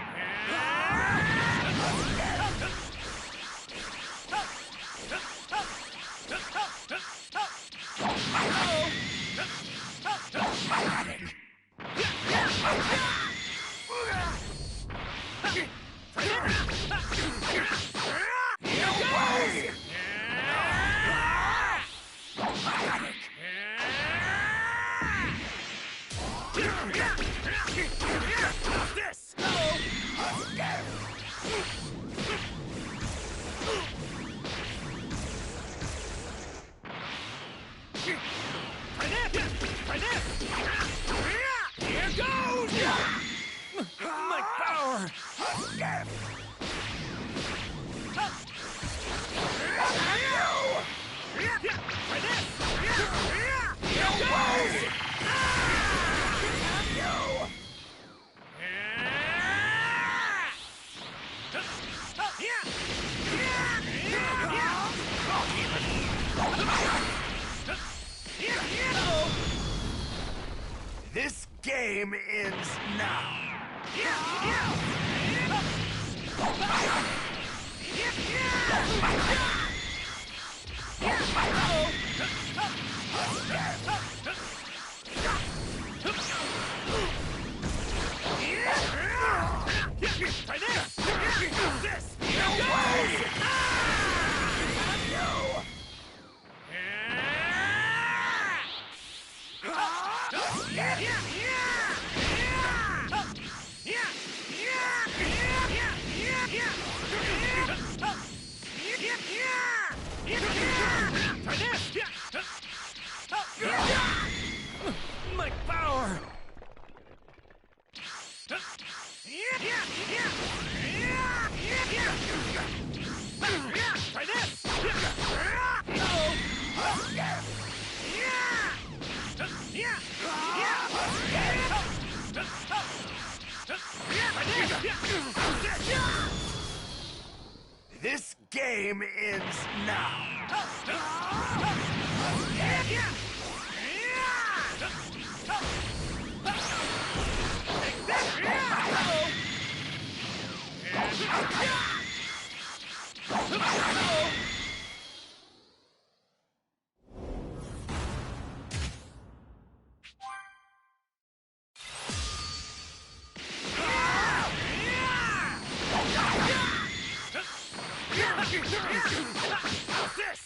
This! Try this! Here goes! My power! Try this! Here goes! This game ends now. Try this! This! Here goes! Try this! My power! Try this! This game ends now.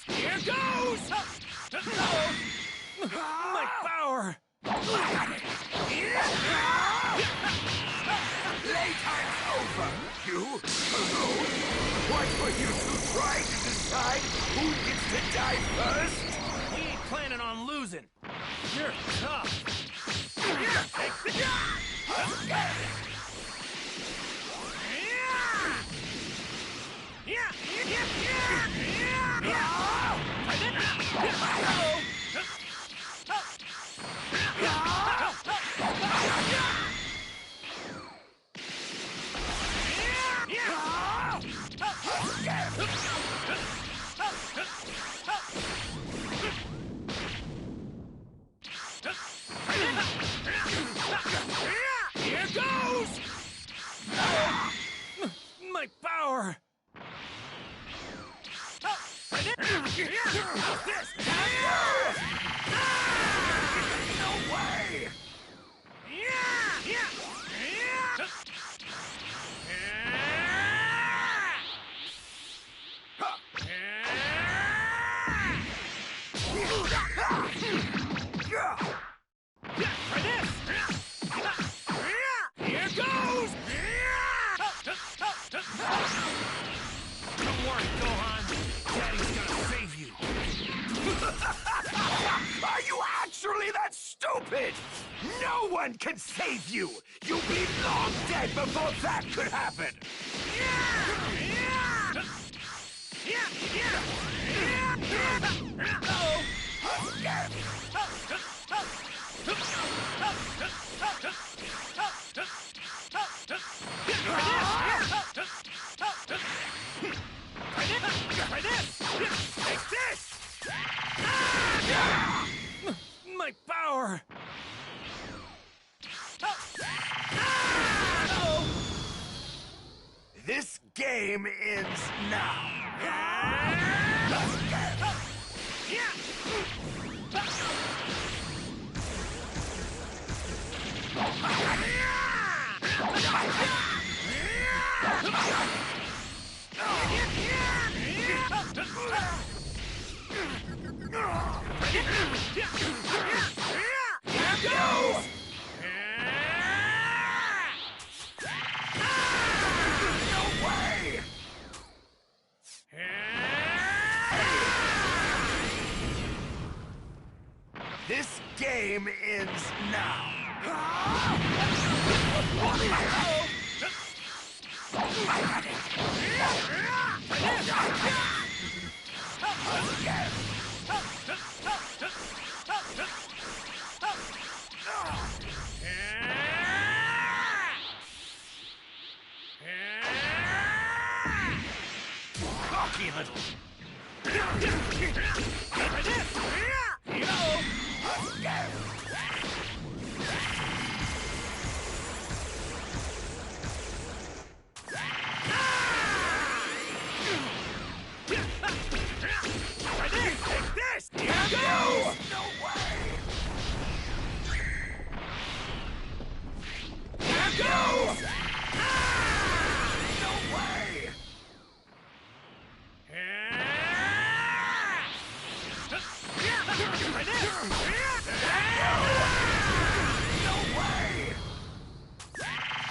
Here goes! My power! Playtime's over! You alone? What were you two trying to decide who gets to die first? We ain't planning on losing. You're tough. Here goes! My power! No way! Here goes! Don't worry, Gohan. Daddy's gonna save you. Are you actually that stupid? No one can save you! You'll be long dead before that could happen! Take this! My power! This game ends now. This game ends now. Cocky little.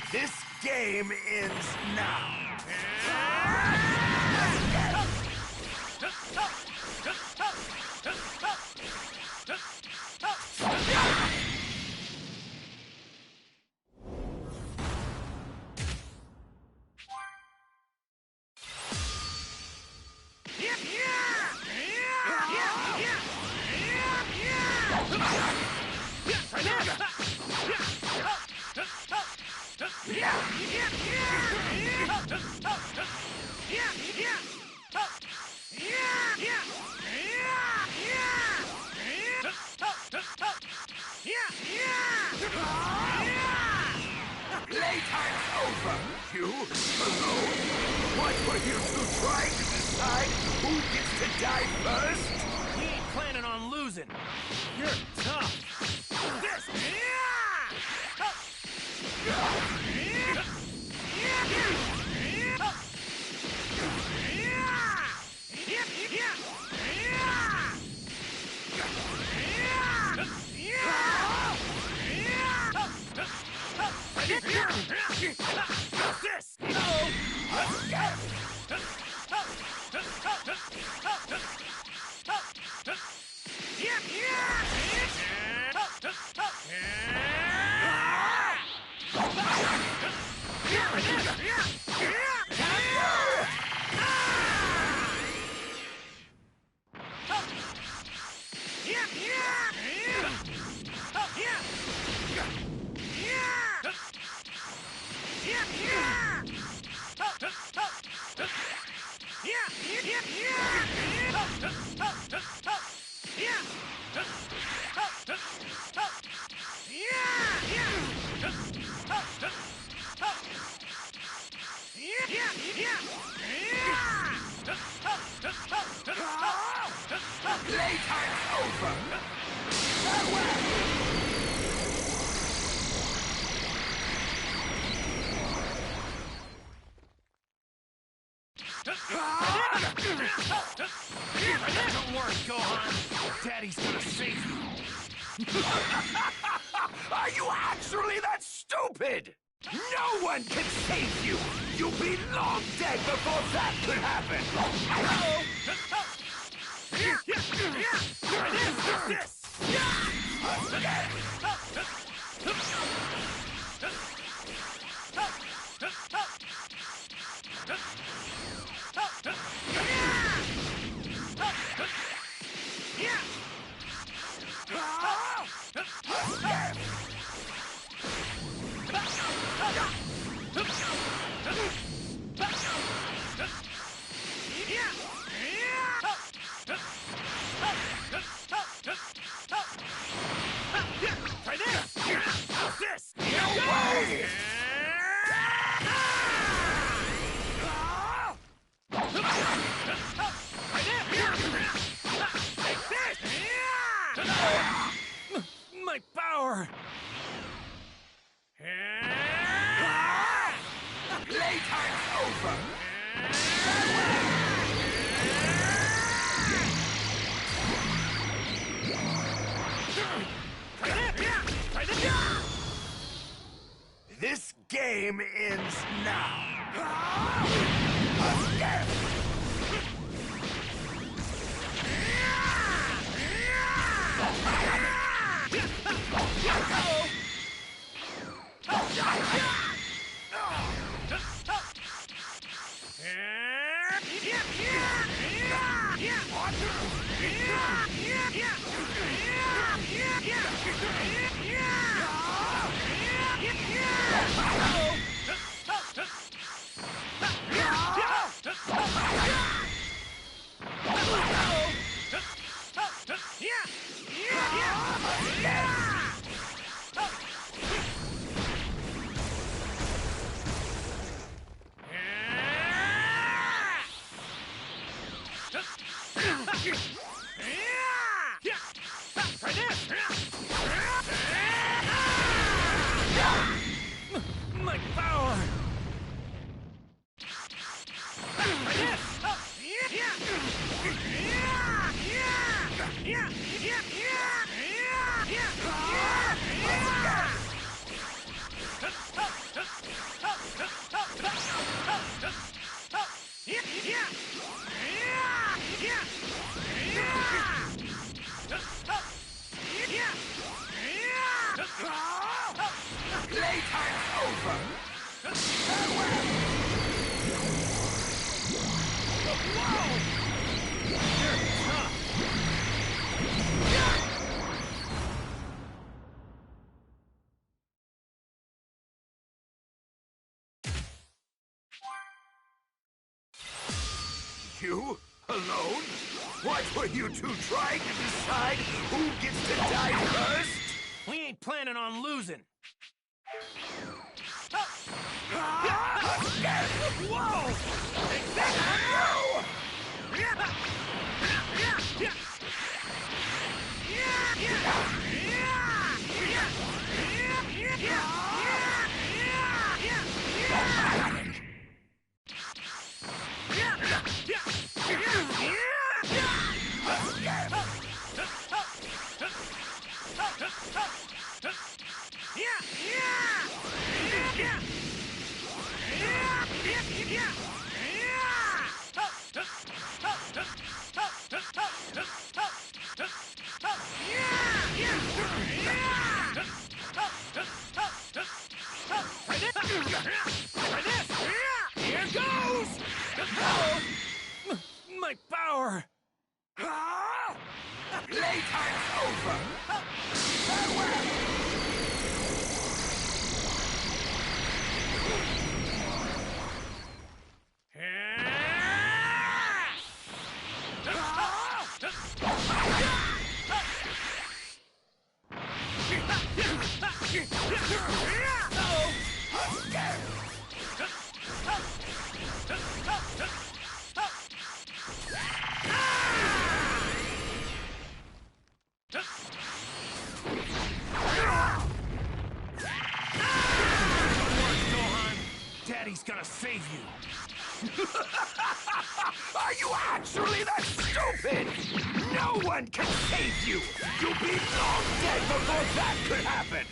This game ends now. Playtime's over. You alone? What were you two trying to decide who gets to die first? We ain't planning on losing. You're tough. This. Daddy's gonna save you. Are you actually that stupid? No one can save you! You'll be long dead before that could happen! My power! Playtime's over! This game ends now! My power! Playtime's over! You? Alone? What were you two trying to decide who gets to die first? We ain't planning on losing. Whoa! Here goes! My power! Playtime's over! Daddy's gonna save you. Are you actually that stupid? No one can save you! You'll be long dead before that could happen!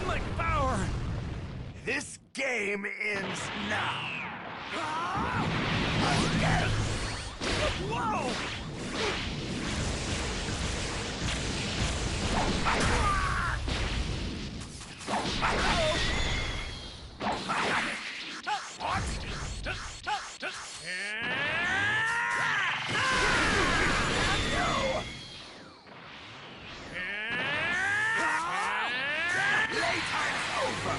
My power! This game ends now. Whoa! Playtime's over.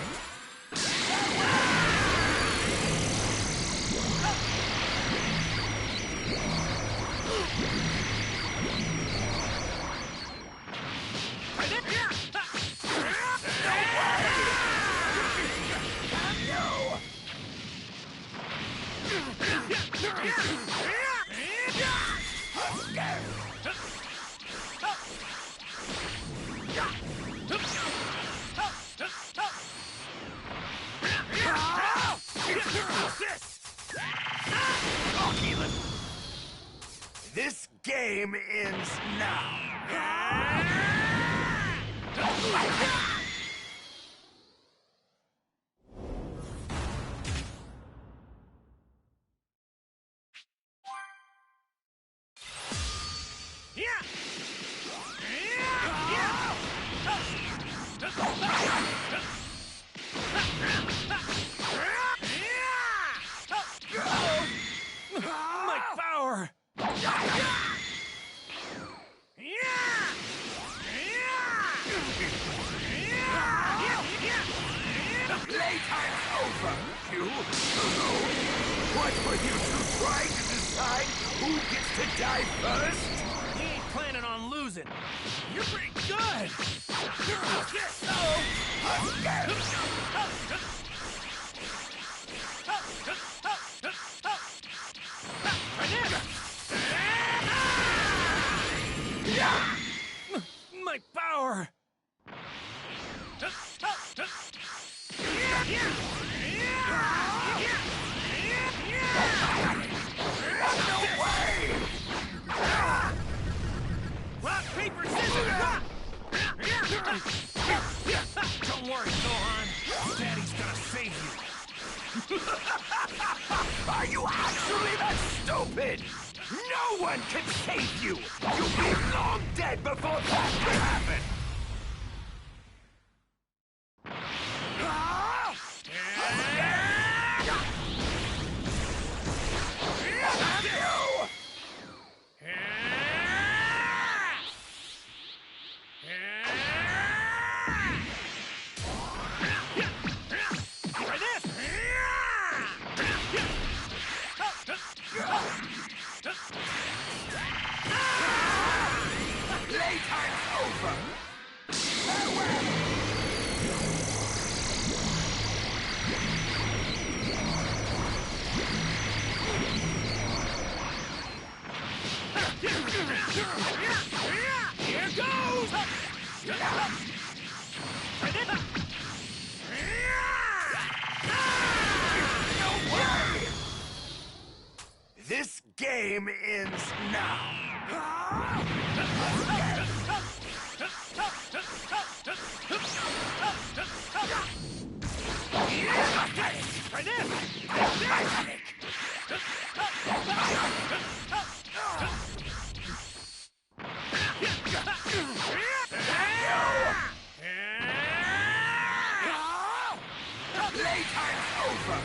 This game ends now. My power! Playtime's over. You alone. What were you two trying to decide who gets to die first? He ain't planning on losing. You're pretty good! My power! Rock, paper, scissors, rock! Don't worry, Gohan. Daddy's gonna save you. Are you actually that stupid? No one can save you! You'll be long dead before that can happen! Playtime's over! Here goes! No way! This game ends now. Playtime's over.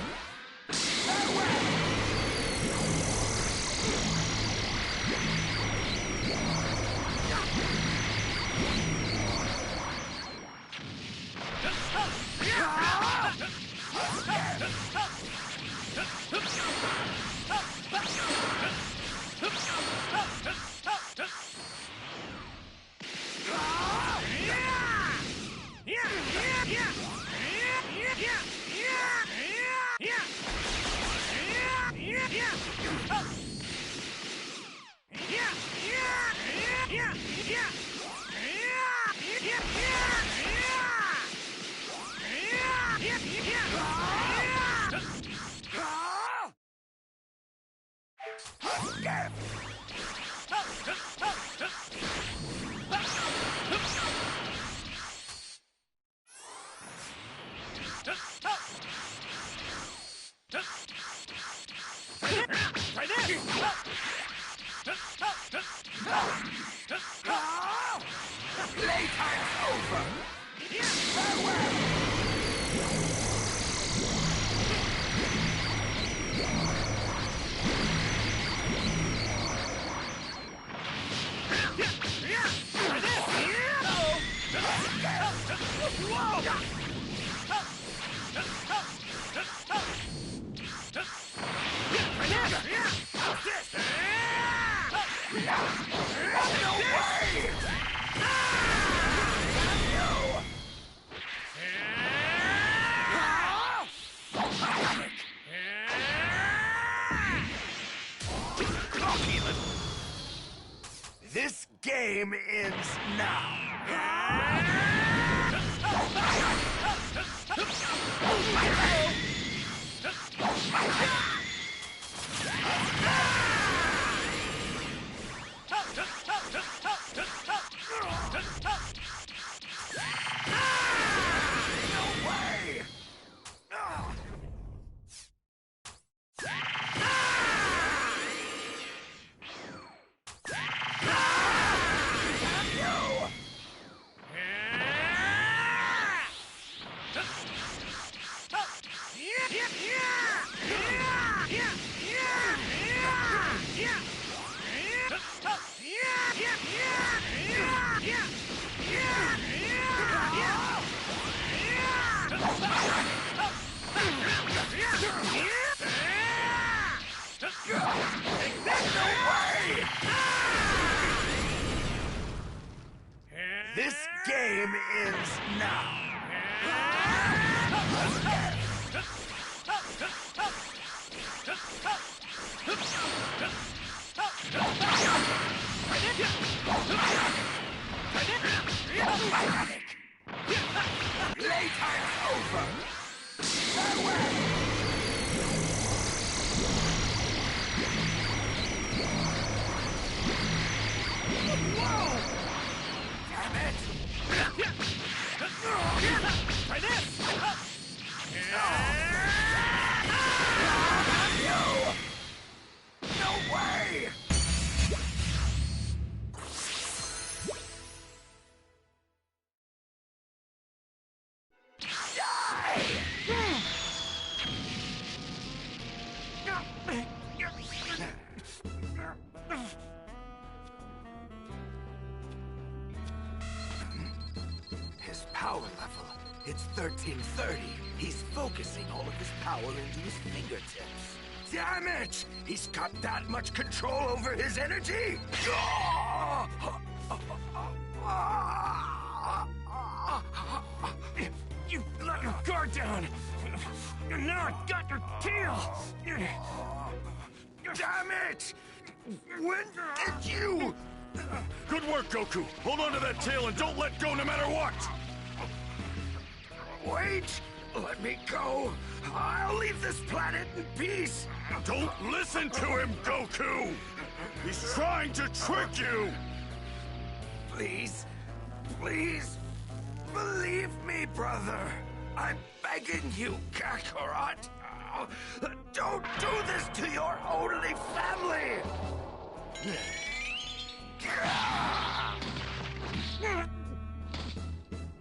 Playtime's over! This game ends now. This game ends now. Playtime's over. Farewell. Whoa! Damn it! Try this! No! No way! His power level, it's 1330. He's focusing all of his power into his fingertips. Damn it! He's got that much control over his energy? You let your guard down! Now I've got your tail! Damn it! When did you... Good work, Goku. Hold on to that tail and don't let go no matter what. Wait! Let me go! I'll leave this planet in peace! Don't listen to him, Goku! He's trying to trick you! Please, please, believe me, brother. I'm begging you, Kakarot. Don't do this to your only family!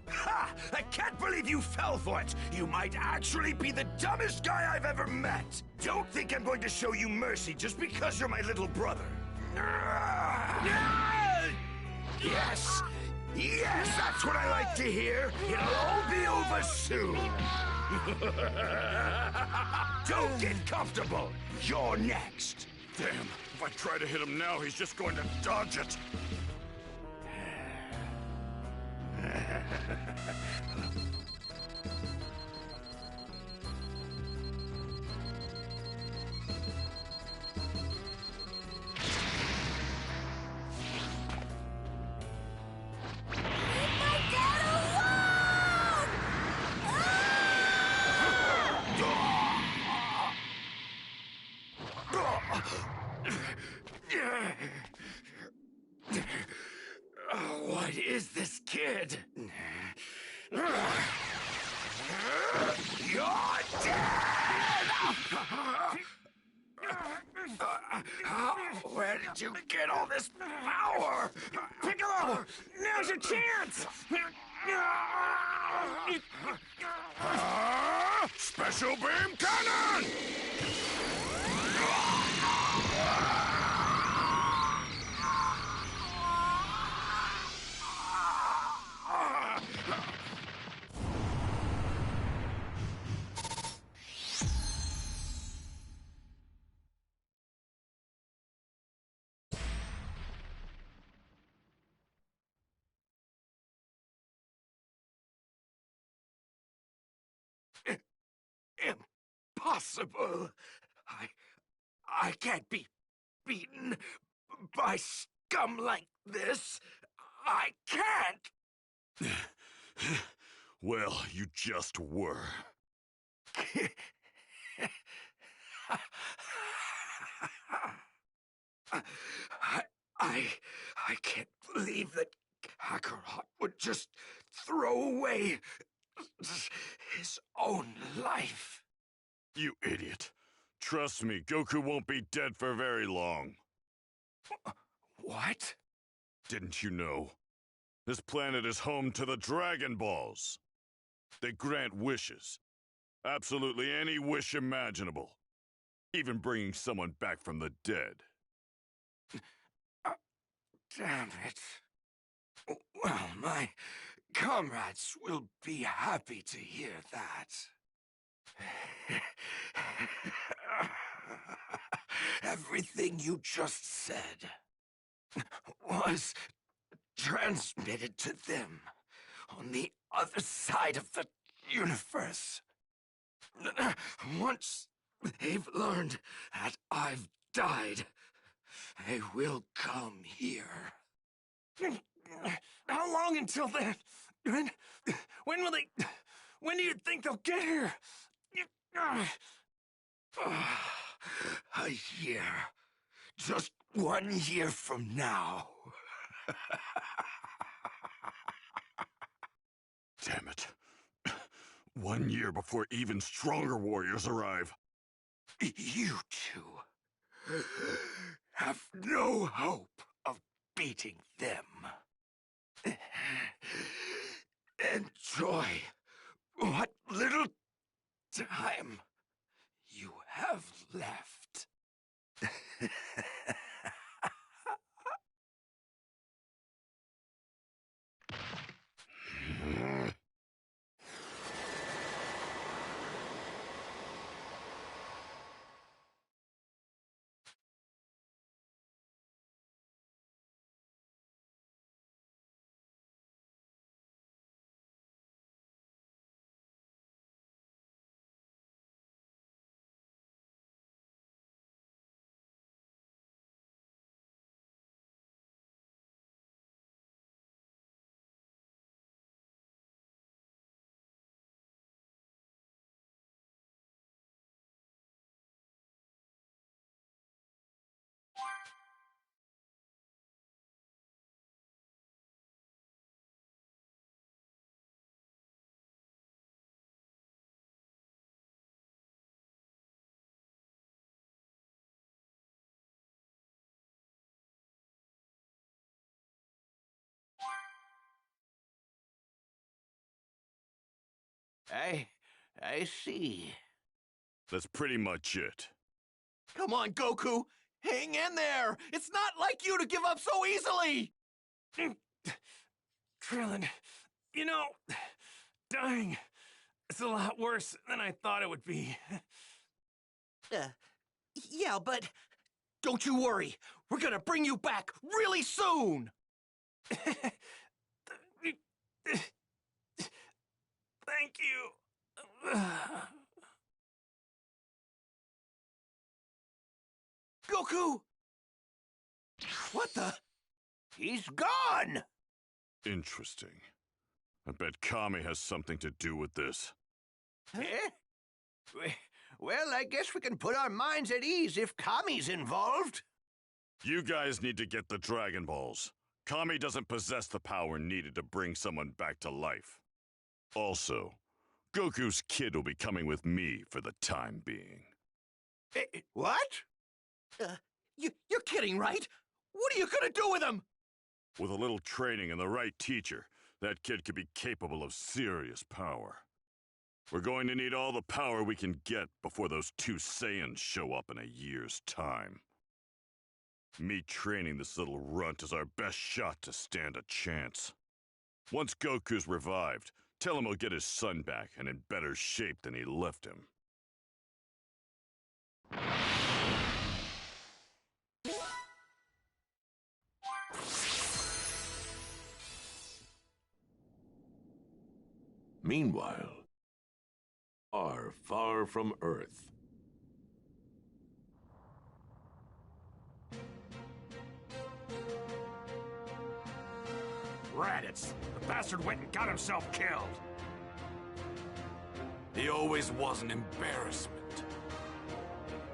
Ha! I can't believe you fell for it! You might actually be the dumbest guy I've ever met! Don't think I'm going to show you mercy just because you're my little brother. Yes! Yes, that's what I like to hear! It'll all be over soon! Don't get comfortable! You're next! Damn, if I try to hit him now, he's just going to dodge it. What is this kid? You're dead! Where did you get all this power? Piccolo! Now's your chance! Special beam cannon! Impossible! I can't be beaten by scum like this. I can't! Well, you just were. I can't believe that Kakarot would just throw away his own life. You idiot. Trust me, Goku won't be dead for very long. What? Didn't you know? This planet is home to the Dragon Balls. They grant wishes. Absolutely any wish imaginable. Even bringing someone back from the dead. Damn it. Well, my comrades will be happy to hear that. Everything you just said was transmitted to them on the other side of the universe. Once they've learned that I've died, they will come here. How long until then? When will they... When do you think they'll get here? A year. Just 1 year from now. Damn it. 1 year before even stronger warriors arrive. You two have no hope of beating them. Enjoy what little time you have left. I see. That's pretty much it. Come on, Goku! Hang in there! It's not like you to give up so easily! Krillin, you know, dying is a lot worse than I thought it would be. Yeah, but don't you worry. We're gonna bring you back really soon! Thank you. Goku! What the? He's gone! Interesting. I bet Kami has something to do with this. Eh? Well, I guess we can put our minds at ease if Kami's involved. You guys need to get the Dragon Balls. Kami doesn't possess the power needed to bring someone back to life. Also, Goku's kid will be coming with me for the time being. What? You're kidding, right? What are you gonna do with him? With a little training and the right teacher, that kid could be capable of serious power. We're going to need all the power we can get before those two Saiyans show up in a year's time. Me training this little runt is our best shot to stand a chance. Once Goku's revived, tell him he'll get his son back and in better shape than he left him. Meanwhile, far from Earth. Raditz! The bastard went and got himself killed! He always was an embarrassment.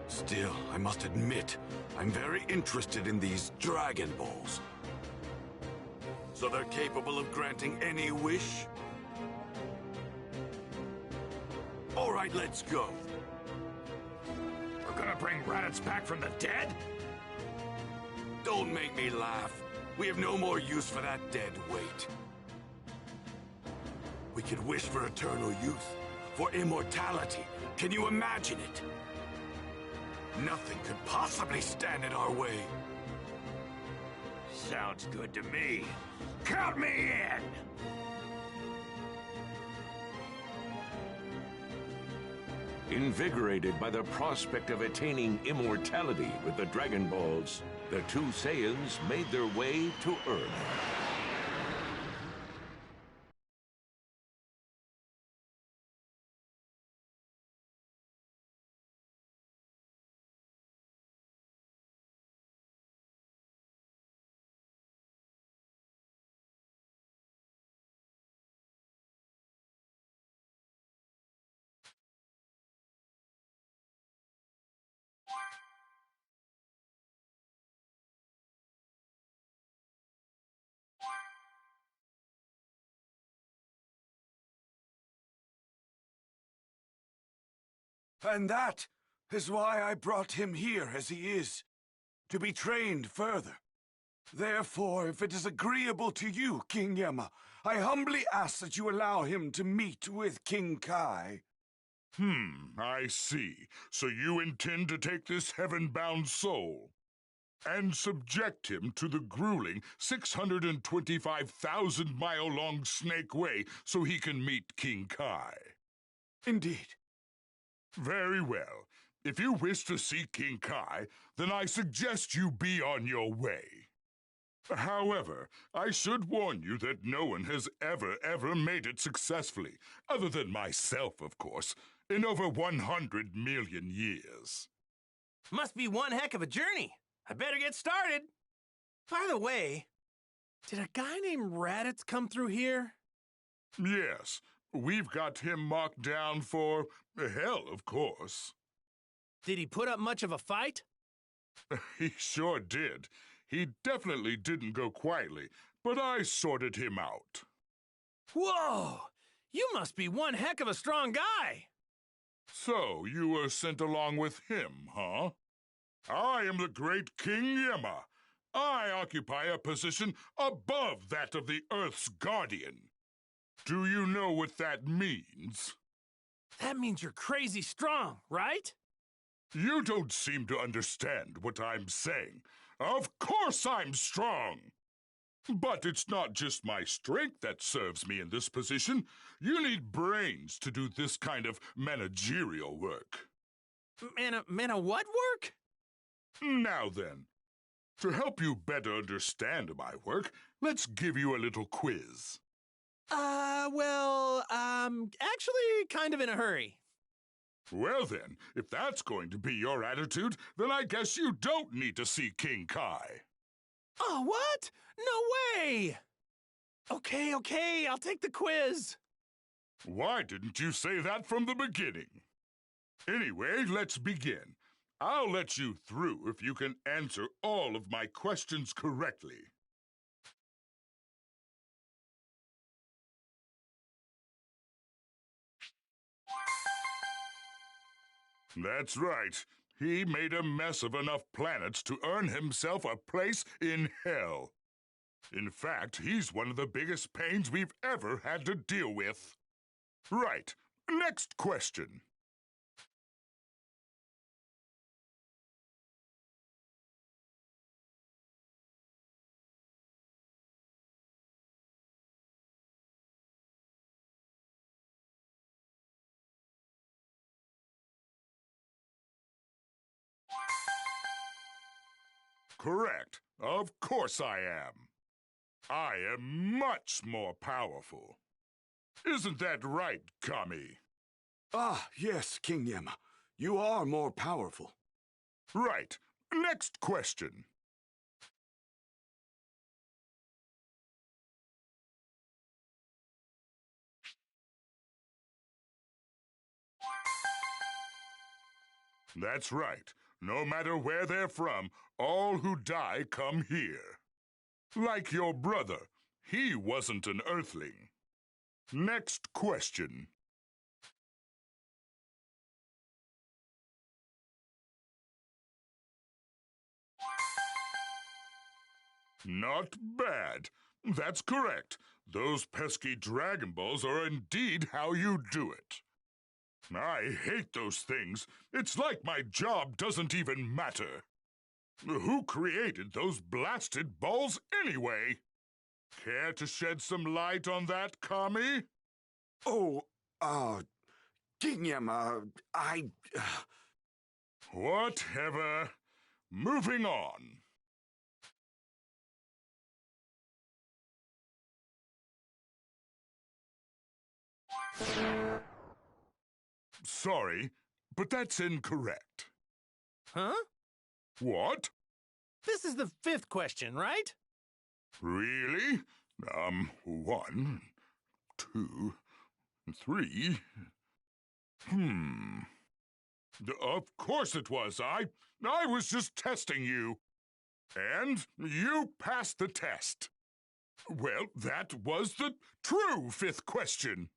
Still, I must admit, I'm very interested in these Dragon Balls. So they're capable of granting any wish? All right, let's go. We're gonna bring Raditz back from the dead? Don't make me laugh. We have no more use for that dead weight. We could wish for eternal youth, for immortality. Can you imagine it? Nothing could possibly stand in our way. Sounds good to me. Count me in! Invigorated by the prospect of attaining immortality with the Dragon Balls, the two Saiyans made their way to Earth. And that is why I brought him here as he is, to be trained further. Therefore, if it is agreeable to you, King Yemma, I humbly ask that you allow him to meet with King Kai. I see. So you intend to take this heaven-bound soul and subject him to the grueling 625,000-mile-long Snake Way so he can meet King Kai. Indeed. Very well. If you wish to see King Kai, then I suggest you be on your way. However, I should warn you that no one has ever made it successfully, other than myself, of course, in over 100 million years. Must be one heck of a journey. I better get started. By the way, did a guy named Raditz come through here? Yes, we've got him marked down for hell, of course. Did he put up much of a fight? He sure did. He definitely didn't go quietly, but I sorted him out. Whoa! You must be one heck of a strong guy! So, you were sent along with him, huh? I am the great King Yemma. I occupy a position above that of the Earth's guardian. Do you know what that means? That means you're crazy strong, right? You don't seem to understand what I'm saying. Of course I'm strong! But it's not just my strength that serves me in this position. You need brains to do this kind of managerial work. Mana what work? Now then, to help you better understand my work, let's give you a little quiz. Actually kind of in a hurry. Well then, if that's going to be your attitude, then I guess you don't need to see King Kai. Oh, what? No way! Okay, I'll take the quiz. Why didn't you say that from the beginning? Anyway, let's begin. I'll let you through if you can answer all of my questions correctly. That's right. He made a mess of enough planets to earn himself a place in hell. In fact, he's one of the biggest pains we've ever had to deal with. Right. Next question. Correct. Of course I am. I am much more powerful. Isn't that right, Kami? Ah, yes, King Yema. You are more powerful. Right. Next question. That's right. No matter where they're from, all who die come here. Like your brother, he wasn't an Earthling. Next question. Not bad. That's correct. Those pesky Dragon Balls are indeed how you do it. I hate those things. It's like my job doesn't even matter. Who created those blasted balls anyway? Care to shed some light on that, Kami? Oh, King Yema, Whatever. Moving on. Sorry, but that's incorrect. Huh? What? This is the 5th question, right? Really? 1, 2, 3. Of course it was. I was just testing you. And you passed the test. Well, that was the true 5th question.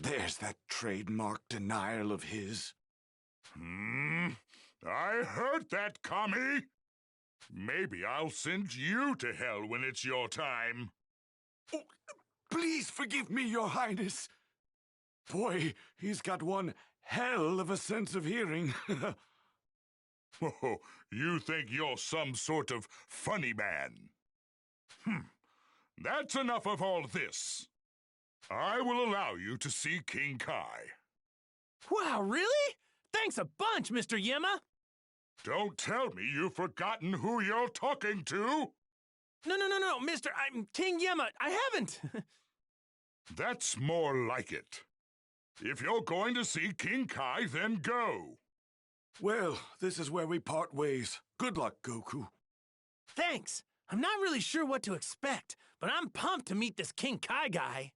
there's that trademark denial of his. I heard that, Kami. Maybe I'll send you to hell when it's your time. Oh, please forgive me, Your Highness. Boy, he's got one hell of a sense of hearing. Oh, you think you're some sort of funny man. That's enough of all this. I will allow you to see King Kai. Wow, really? Thanks a bunch, Mr. Yema. Don't tell me you've forgotten who you're talking to. No, Mr. I'm King Yema. I haven't. That's more like it. If you're going to see King Kai, then go. Well, this is where we part ways. Good luck, Goku. Thanks. I'm not really sure what to expect, but I'm pumped to meet this King Kai guy.